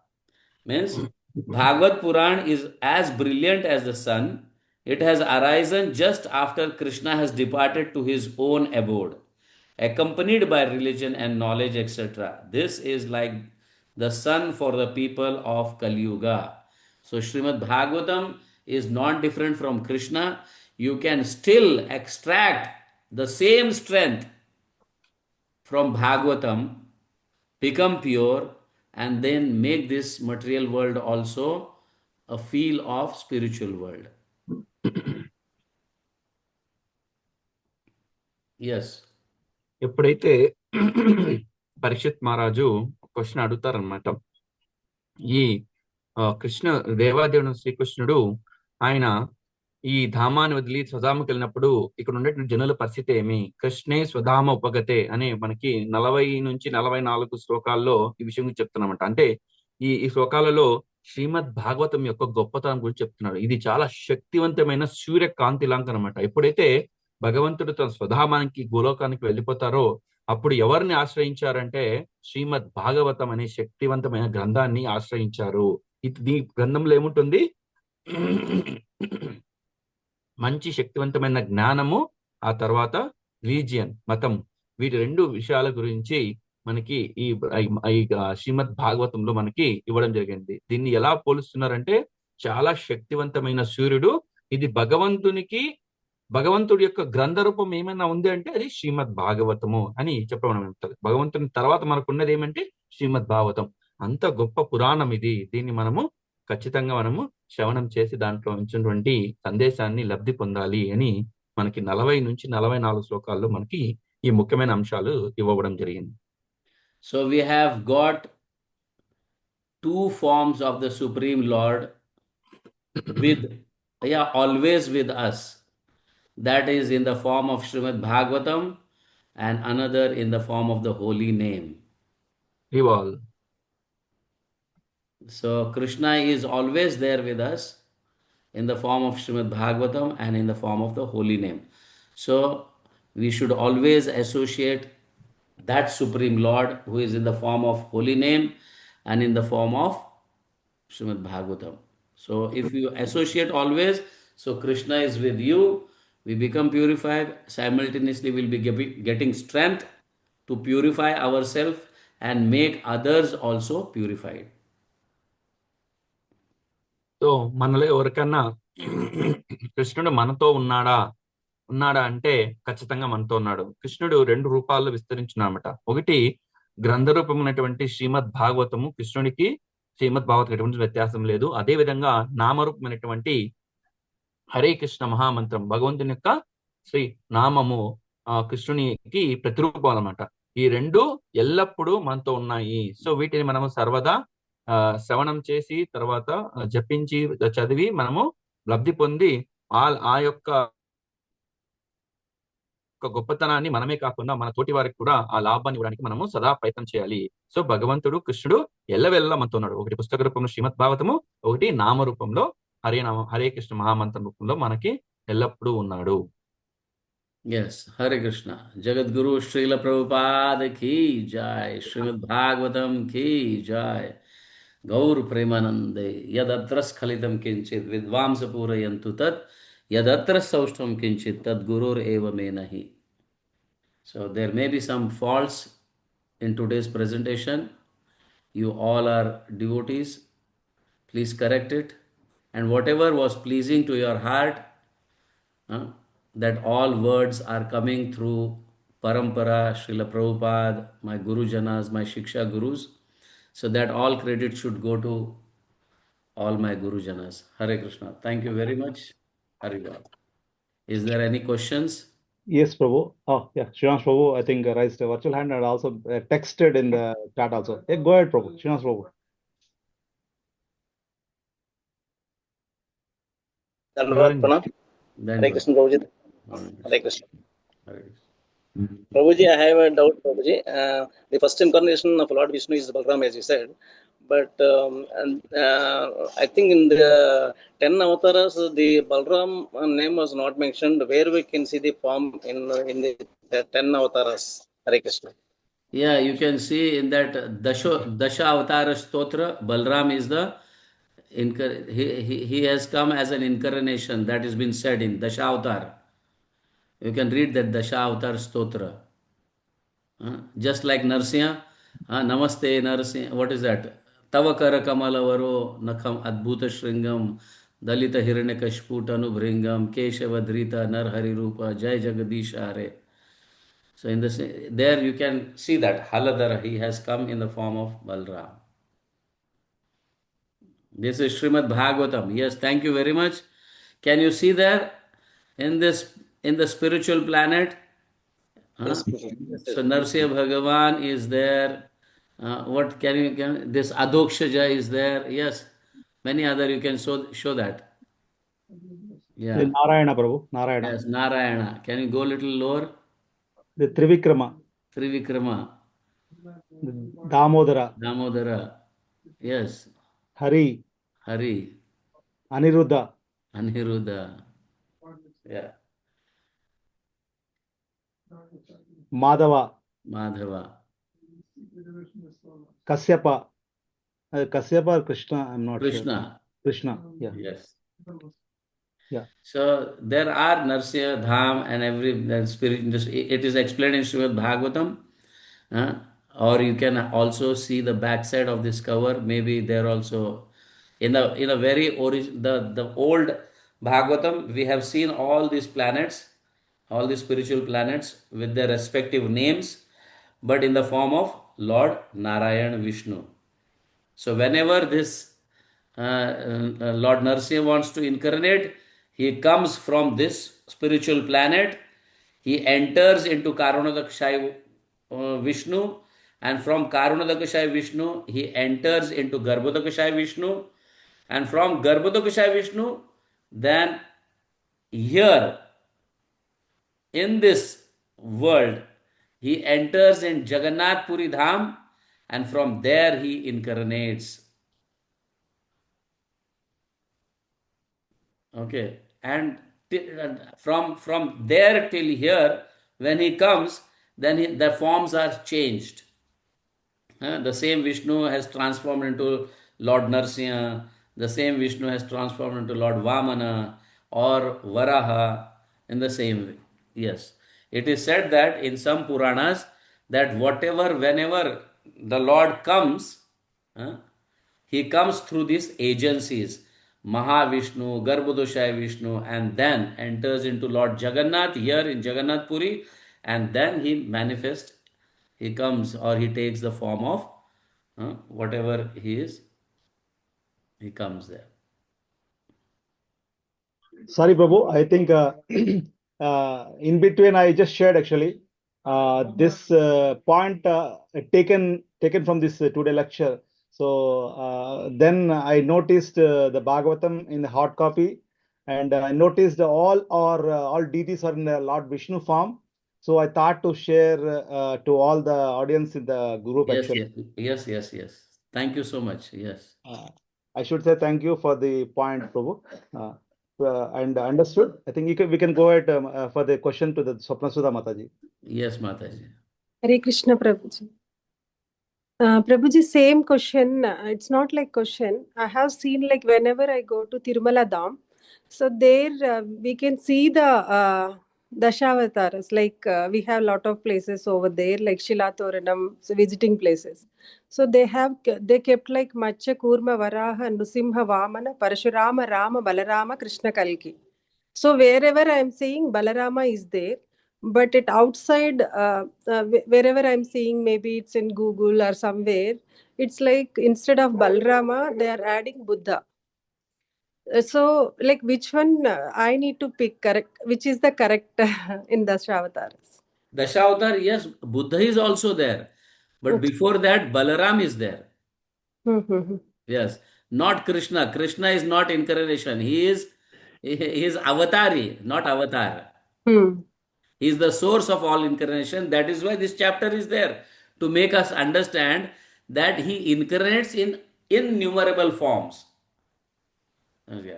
Means Bhagavad Puran is as brilliant as the sun. It has arisen just after Krishna has departed to his own abode, accompanied by religion and knowledge, etc. This is like the sun for the people of Kali Yuga. So Srimad Bhagavatam is not different from Krishna. You can still extract the same strength from Bhagavatam, become pure, and then make this material world also a feel of spiritual world. Yes. ఎప్పుడైతే పరీక్షిత్ మహారాజు question అడుగుతారనమాట, ఈ కృష్ణ దేవాదేవుడు శ్రీకృష్ణుడు ఆయన ఈ ధామాన్ని వదిలి స్వధామకి వెళ్ళినప్పుడు ఇక్కడ ఉండేటువంటి జనుల పరిస్థితి ఏమి, కృష్ణే స్వధామ ఉపగతే అనే మనకి 40 నుంచి 44 శ్లోకాల్లో ఈ విషయం గురించి చెప్తున్నామంట. అంటే ఈ శ్లోకాలలో శ్రీమద్ భాగవతం యొక్క గొప్పతనం గురించి చెప్తున్నాడు. ఇది చాలా శక్తివంతమైన సూర్యకాంతి లాంటి అనమాట. ఎప్పుడైతే భగవంతుడు తన స్వధామానికి గోలోకానికి వెళ్ళిపోతారో అప్పుడు ఎవరిని ఆశ్రయించారంటే శ్రీమద్ భాగవతం అనే శక్తివంతమైన గ్రంథాన్ని ఆశ్రయించారు. ఈ గ్రంథంలో ఏముంటుంది, మంచి శక్తివంతమైన జ్ఞానము, ఆ తర్వాత రిలీజియన్ మతం, వీటి 2 విషయాల గురించి మనకి ఈ శ్రీమద్ భాగవతంలో మనకి ఇవ్వడం జరిగింది. దీన్ని ఎలా పోలుస్తున్నారంటే చాలా శక్తివంతమైన సూర్యుడు. ఇది భగవంతుడి యొక్క గ్రంథ రూపం ఏమైనా ఉంది అంటే అది శ్రీమద్ భాగవతము అని చెప్పడం ఉంటుంది. భగవంతుని తర్వాత మనకు ఉన్నది ఏమంటే శ్రీమద్ భాగవతం. అంత గొప్ప పురాణం ఇది. దీన్ని మనము ఖచ్చితంగా మనము శ్రవణం చేసి దాంట్లో ఉంచినటువంటి సందేశాన్ని లబ్ధి పొందాలి అని మనకి 40 నుంచి 44 శ్లోకాల్లో మనకి ఈ ముఖ్యమైన అంశాలు ఇవ్వడం జరిగింది. So we have got 2 forms of the Supreme Lord always with us. That is in the form of Srimad Bhagavatam and another in the form of the holy name. Evolve. So Krishna is always there with us in the form of Srimad Bhagavatam and in the form of the holy name. So we should always associate that Supreme Lord who is in the form of holy name and in the form of Srimad Bhagavatam. So if you associate always, so Krishna is with you, we become purified, simultaneously we'll be getting strength to purify ourselves and make others also purified. So మనలో ఎవరికన్నా కృష్ణుడు మనతో ఉన్నాడా అంటే ఖచ్చితంగా మనతో ఉన్నాడు. కృష్ణుడు 2 రూపాల్లో విస్తరించున్నామట. ఒకటి గ్రంథ రూపమైనటువంటి శ్రీమద్ భాగవతము, కృష్ణుడికి శ్రీమద్ భాగవతం ఎటువంటి వ్యత్యాసం లేదు. అదే విధంగా నామరూపమైనటువంటి హరే కృష్ణ మహామంత్రం, భగవంతుని యొక్క శ్రీ నామము కృష్ణునికి ప్రతిరూపం అన్నమాట. ఈ 2 ఎల్లప్పుడూ మనతో ఉన్నాయి. సో వీటిని మనము సర్వదా శ్రవణం చేసి తర్వాత జపించి చదివి మనము లబ్ధి పొంది ఆ యొక్క గొప్పతనాన్ని మనమే కాకుండా మన తోటి వారికి కూడా ఆ లాభాన్ని ఇవ్వడానికి మనము సదా ప్రయత్నం చేయాలి. సో భగవంతుడు కృష్ణుడు ఎల్లవెల్లా మనతో ఉన్నాడు. ఒకటి పుస్తక రూపంలో శ్రీమద్ భాగవతము, ఒకటి నామ రూపంలో హరే కృష్ణ మహామంత్రం రూపంలో మనకి ఎల్లప్పుడూ ఉన్నాడు. Yes, Hare Krishna. Jagadguru Srila Prabhupada ki jai, Srimad Bhagavatam ki jai. Gaur Premanande yadatra skhalitam kinchit vidvamsa purayantu tat yadatra saushtam kinchit tad gurur eva me nahi. So there may be some faults in today's presentation. You all are devotees. Please correct it. And whatever was pleasing to your heart, that all words are coming through Parampara, Srila Prabhupada, my Guru Janas, my Shiksha Gurus. So that all credit should go to all my Guru Janas. Hare Krishna. Thank you very much. Hare Krishna. Is there any questions? Yes, Prabhu. Oh, yeah. Srinath Prabhu, I think, raised a virtual hand and also texted in the chat also. Hey, go ahead, Prabhu. Srinath Prabhu. धन्यवाद प्रणाम हरे कृष्ण प्रभु जी हरे Krishna Prabhuji, I have a doubt, Prabhuji. The first incarnation of Lord Vishnu is Balram, as you said. But I think in the 10 avatars, the Balram name was not mentioned. Where we can see the form in the 10 avatars? Hare Krishna. Yeah, you can see in that Dasha Avatara Stotra, Balram is the he has come as an incarnation that has been said in Dasha Avatar. You can read that Dasha Avatar Stotra. Just like Narsimha, Namaste Narsimha, what is that? Tavakara Kamalavaro Nakham Adbhuta Shringam Dalita Hiranyakashputa Anubhringam Keshava Dhrita Narhari Rupa Jai Jagadish Are. So in this, there you can see that Haladhara, he has come in the form of Balram. This is Srimad Bhagavatam. Yes, thank you very much. Can you see there in the spiritual planet? Yes, So Narsimha Bhagavan is there. What this Adokshaja is there. Yes, many other you can show that. Yeah. The Narayana, Prabhu. Narayana. Yes, Narayana. Can you go a little lower? The Trivikrama. Trivikrama. The Damodara. Damodara. Yes. Hari. Hari. Aniruddha. Aniruddha. Yeah. Madhava. Madhava. Kasyapa. Kasyapa or Krishna? I'm not sure. Krishna. Krishna. Yeah. Yes. Yeah. So there are Narsimha Dham and every spirit. It is explained in Srimad Bhagavatam. Or you can also see the backside of this cover. Maybe there also in a very the old Bhagavatam we have seen all these planets, all these spiritual planets with their respective names, but in the form of Lord Narayan Vishnu. So whenever this Lord Narsimha wants to incarnate, he comes from this spiritual planet. He enters into Karunadakshai Vishnu, and from Karunadakshai Vishnu, he enters into Garbhodakshai Vishnu, and from Garbhodakshai Vishnu, then here in this world, he enters in Jagannath Puri Dham, and from there he incarnates. Okay, and from there till here, when he comes, then the forms are changed. The same Vishnu has transformed into Lord Narsimha, the same Vishnu has transformed into Lord Vamana or Varaha in the same way. Yes. It is said that in some Puranas that whenever the Lord comes, he comes through these agencies, Mahavishnu, Garbhodakshai Vishnu, and then enters into Lord Jagannath here in Jagannath Puri, and then he manifests, he comes or he takes the form of whatever he is, he comes there. Sorry, Prabhu. I think in between I just shared actually this point taken from this today lecture. So then I noticed the Bhagavatam in the hard copy, and I noticed all deities are in the Lord Vishnu form. So I thought to share to all the audience in the group actually. Yes. Thank you so much. Yes. I should say thank you for the point, Prabhu. And understood. I think we can go ahead for the question to the Swapna Sudha Mataji. Yes, Mataji. Hare Krishna, Prabhuji. Prabhuji, same question. It's not like question. I have seen like whenever I go to Tirumala Dham, so there we can see the Dashavataras. Like we have a lot of places over there, like Shilatoranam, so visiting places. So they kept like Macha, Kurma, Varaha, Nusimha, Vamana, Parashurama, Rama, Balarama, Krishna, Kalki. So wherever I am seeing Balarama is there. but it outside, wherever I'm seeing, maybe it's in Google or somewhere, it's like instead of Balrama, they are adding Buddha. So, like, which one I need to pick? Correct? Which is the correct in the Shavataras? Dashavatar, yes, Buddha is also there. But Okay. before that, Balaram is there. Mm-hmm. Yes, not Krishna. Krishna is not incarnation. He is avatari, not avatar. Hmm. He is the source of all incarnation. That is why this chapter is there to make us understand that he incarnates in innumerable forms. Okay.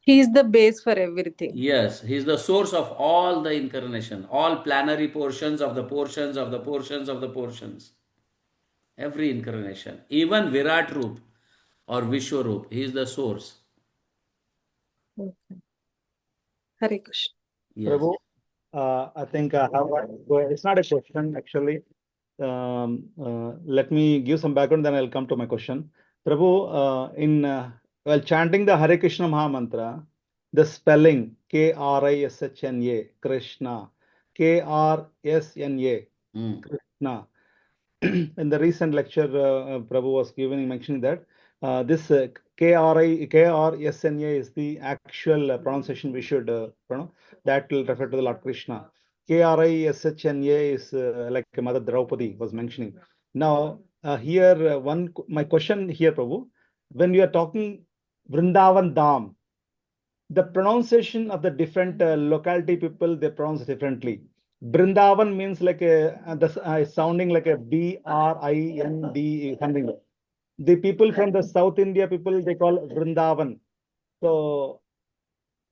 He is the base for everything. Yes, he is the source of all the incarnation, all planary portions of the portions of the portions of the portions. Every incarnation, even Virat Roop or Vishwaroop, he is the source. Okay. Hare Krishna. Yes. Prabhu, I think I have well, it's not a question actually. Let me give some background, then I'll come to my question. Prabhu, while chanting the Hare Krishna Maha Mantra, the spelling Krishna, Krishna, Krishna, Mm. Krishna. In the recent lecture, Prabhu was giving mentioning that this KRSNA is the actual pronunciation we should pronounce. That will refer to the Lord Krishna. KRISHNA is like Mother Draupadi was mentioning. Now, here, my question here, Prabhu, when you are talking Vrindavan Dham, the pronunciation of the different locality people, they pronounce differently. Brindavan means like sounding like a BRIND something. The people from the South India people, they call Vrindavan. So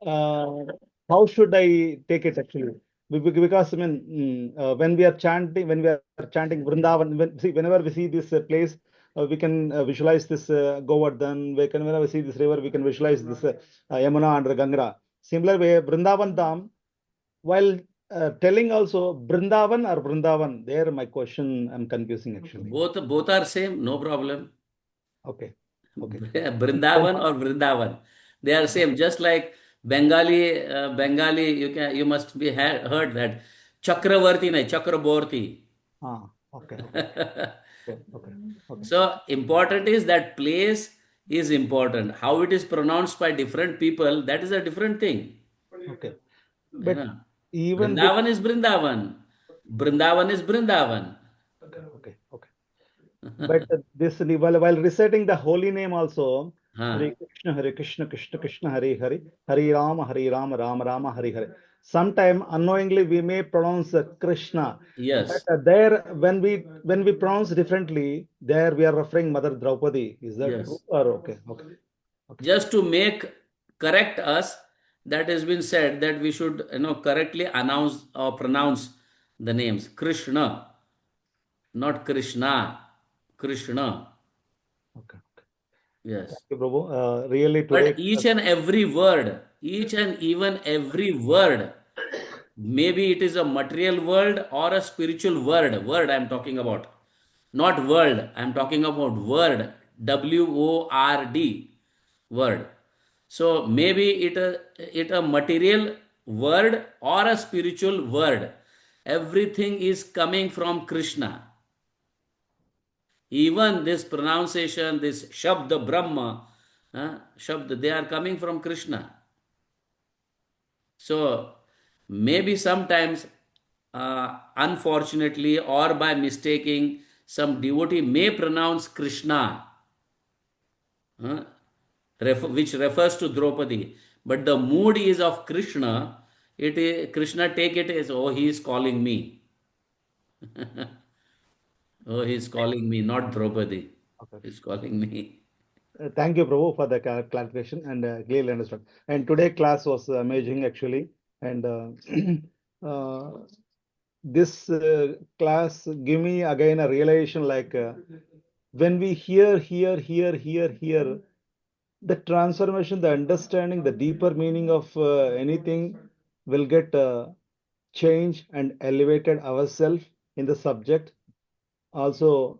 uh, how should I take it actually? Because I mean, when we are chanting Vrindavan, whenever we see this place, we can visualize this Govardhan. Whenever we see this river, we can visualize this Yamuna and Ganga. Similar way, Vrindavan Dham. While telling also Brindavan or Vrindavan, there my question I'm confusing actually. Both are same, no problem. Okay, okay. Brindavan or Vrindavan, they are same. Just like Bengali, you must be heard that Chakravarti, nahi Chakraborty. Okay, okay, okay, okay, okay. So important is that place is important. How it is pronounced by different people, that is a different thing. Okay. You But know, even with Vrindavan is Brindavan. Brindavan is Brindavan. okay, okay. But this while reciting the holy name also, Huh. Hare Krishna, Krishna Krishna, Hare Hare, Hare Rama, Rama Rama, Hare Hare. Sometime unknowingly we may pronounce Krishna, but Yes, there when we pronounce differently, there we are referring Mother Draupadi. Is that true? yes. Or okay, okay, okay, Just to make correct us, that has been said that we should correctly announce or pronounce the names Krishna, not Krishna. Krishna. okay. Thank Yes. you, Prabhu. Really today. But each and even every word, maybe it is a material word or a spiritual word I'm talking about. Not world, I'm talking about word, WORD, word. So maybe it a material word or a spiritual word. Everything is coming from Krishna. Even this pronunciation, this Shabda Brahma, Shabda, they are coming from Krishna. So maybe sometimes, unfortunately or by mistaking, some devotee may pronounce Krishna, uh, which refers to Draupadi, but the mood is of Krishna. It is Krishna take it as, oh, he is calling me. Oh, he is calling me, not Draupadi. Okay. He is calling me. Thank you, Prabhu, for the clarification and clearly understood. And today class was amazing actually. And this class give me again a realization like when we hear, the transformation, the understanding, the deeper meaning of anything will get changed and elevated ourselves in the subject. Also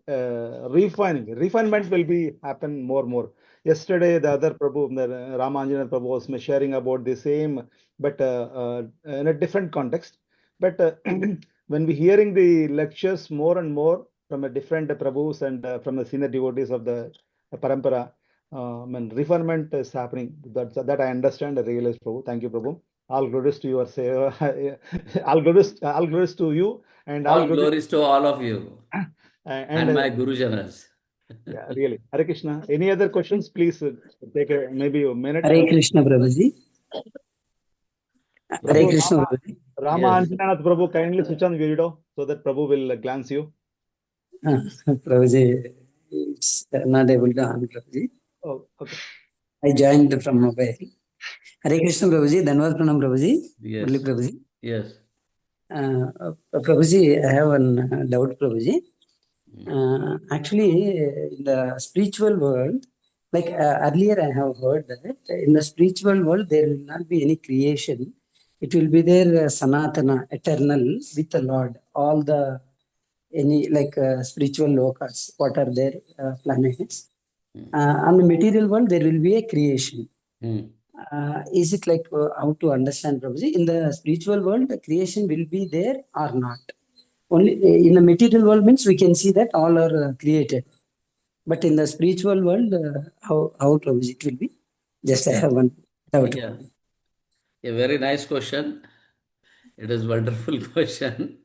refinement will be happen more. Yesterday the other Prabhu, the Ramanjana Prabhu was sharing about the same, but in a different context. But when we hearing the lectures more and more from a different Prabhus and from the senior devotees of the Parampara, when refinement is happening, that I understand and realize, Prabhu. Thank you, Prabhu. All glories to your say, all glories to you, and all All glories glories to all of you and and my Gurujanas. yeah, really. Hare Krishna. Any other questions? Please take maybe a minute. Hare Krishna, Prabhuji. Hare Prabhu Krishna, Prabhuji. Rama Yes. Anjananath Prabhu, kindly switch on video so that Prabhu will glance you. Prabhuji, it's not able to on, Prabhuji. Oh, okay. I joined from mobile. Hare Krishna, Prabhuji. Dhanwad Pranam, Prabhuji. Yes. Murli Prabhuji. Yes. Prabhuji, I have one doubt, Prabhuji. Actually, in the spiritual world, like earlier I have heard that in the spiritual world, there will not be any creation. It will be there Sanatana, eternal with the Lord. All the, any like spiritual lokas, what are there, planets. On the material world, there will be a creation. Is it like how to understand, Prabhuji? In the spiritual world, the creation will be there or not? Only in the material world means we can see that all are created. But in the spiritual world, how Prabhuji it will be? Just I have one doubt. Yeah. A very nice question. It is wonderful question.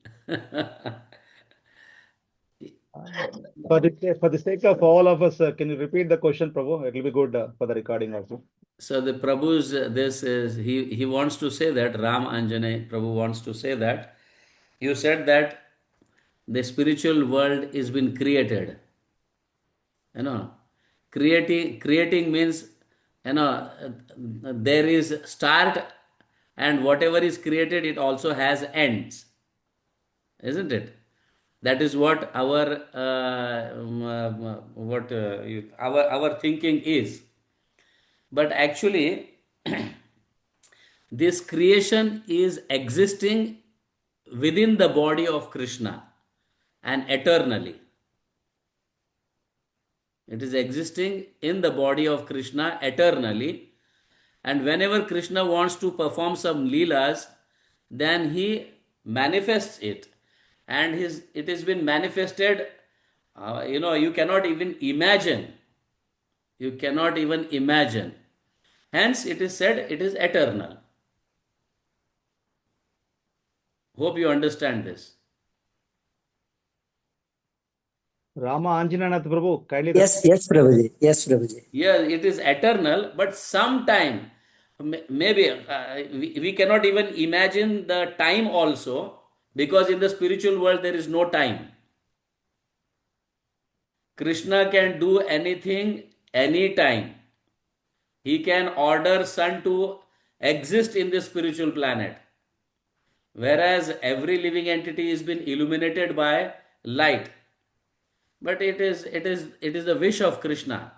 For the sake of all of us, can you repeat the question, Prabhu? It will be good for the recording also. So the Prabhu's, this is, he wants to say that, Ram Anjane Prabhu wants to say that, you said that the spiritual world is been created. You know, creating means, you know, there is start, and whatever is created, it also has ends. Isn't it? That is what our our thinking is. But actually, this creation is existing within the body of Krishna and eternally. It is existing in the body of Krishna eternally. And whenever Krishna wants to perform some leelas, then he manifests it. And it has been manifested, you cannot even imagine. You cannot even imagine. Hence, it is said it is eternal. Hope you understand this. Rama Anjananath Prabhu, kindly. Yes, Prabhuji. Yes, Prabhuji. Yeah, it is eternal, but sometime, maybe we cannot even imagine the time also, because in the spiritual world there is no time. Krishna can do anything anytime. He can order sun to exist in this spiritual planet. Whereas every living entity is been illuminated by light. But it is the wish of Krishna.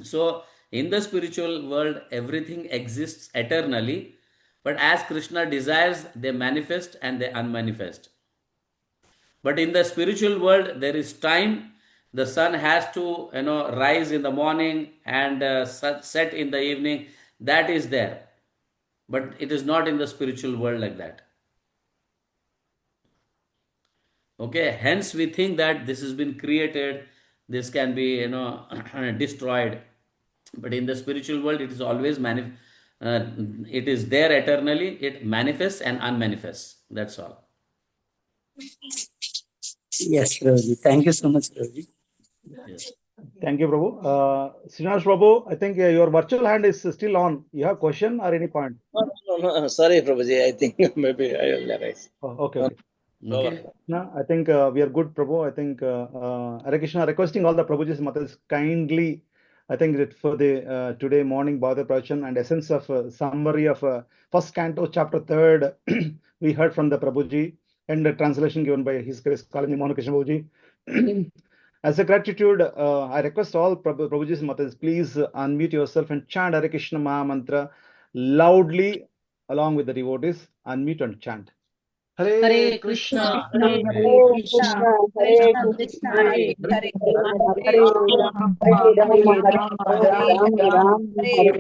So in the spiritual world, everything exists eternally, but as Krishna desires, they manifest and they unmanifest. But in the spiritual world, there is time. The sun has to rise in the morning and set in the evening. That is there, but it is not in the spiritual world like that. Okay, hence we think that this has been created, this can be destroyed, but in the spiritual world it is always it is there eternally, it manifests and unmanifests, that's all. Yes, Prabhuji. Thank you so much, Prabhuji. Yes. Thank you, Prabhu. Srinath Prabhu, I think your virtual hand is still on. You have question or any point? No. Sorry, Prabhuji. I think maybe I will arise. Oh, okay. Okay. No, I think we are good, Prabhu. I think Hare Krishna, requesting all the Prabhuji's Matas kindly, I think that for the today morning Bhagavad Prachan and essence of summary of first canto, chapter 3rd, we heard from the Prabhuji and the translation given by His Grace Kalani Mohan Krishna Prabhuji. As a gratitude, I request all Prabhuji's Matas, please unmute yourself and chant Hare Krishna Maha Mantra loudly along with the devotees. Unmute and chant. Hare Krishna, Hare Krishna, Krishna Krishna, Hare Hare, Hare Rama, Hare Rama, Rama Rama, Hare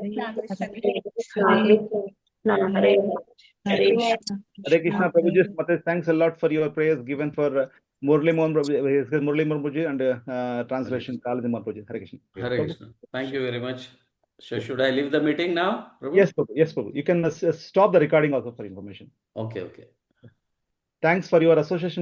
Krishna, Krishna Krishna, Hare Hare. Hare Krishna. Hare Krishna, Prabhuji. Mate, thanks a lot for your prayers given for Murli Mohan Prabhuji and translation Kaladi Mohan Prabhuji. Hare Krishna. Hare Krishna. Thank you very much. So should I leave the meeting now, Prabhu? Yes, Prabhu. Yes, Prabhu. You can stop the recording also for information. Okay. Thanks for your association.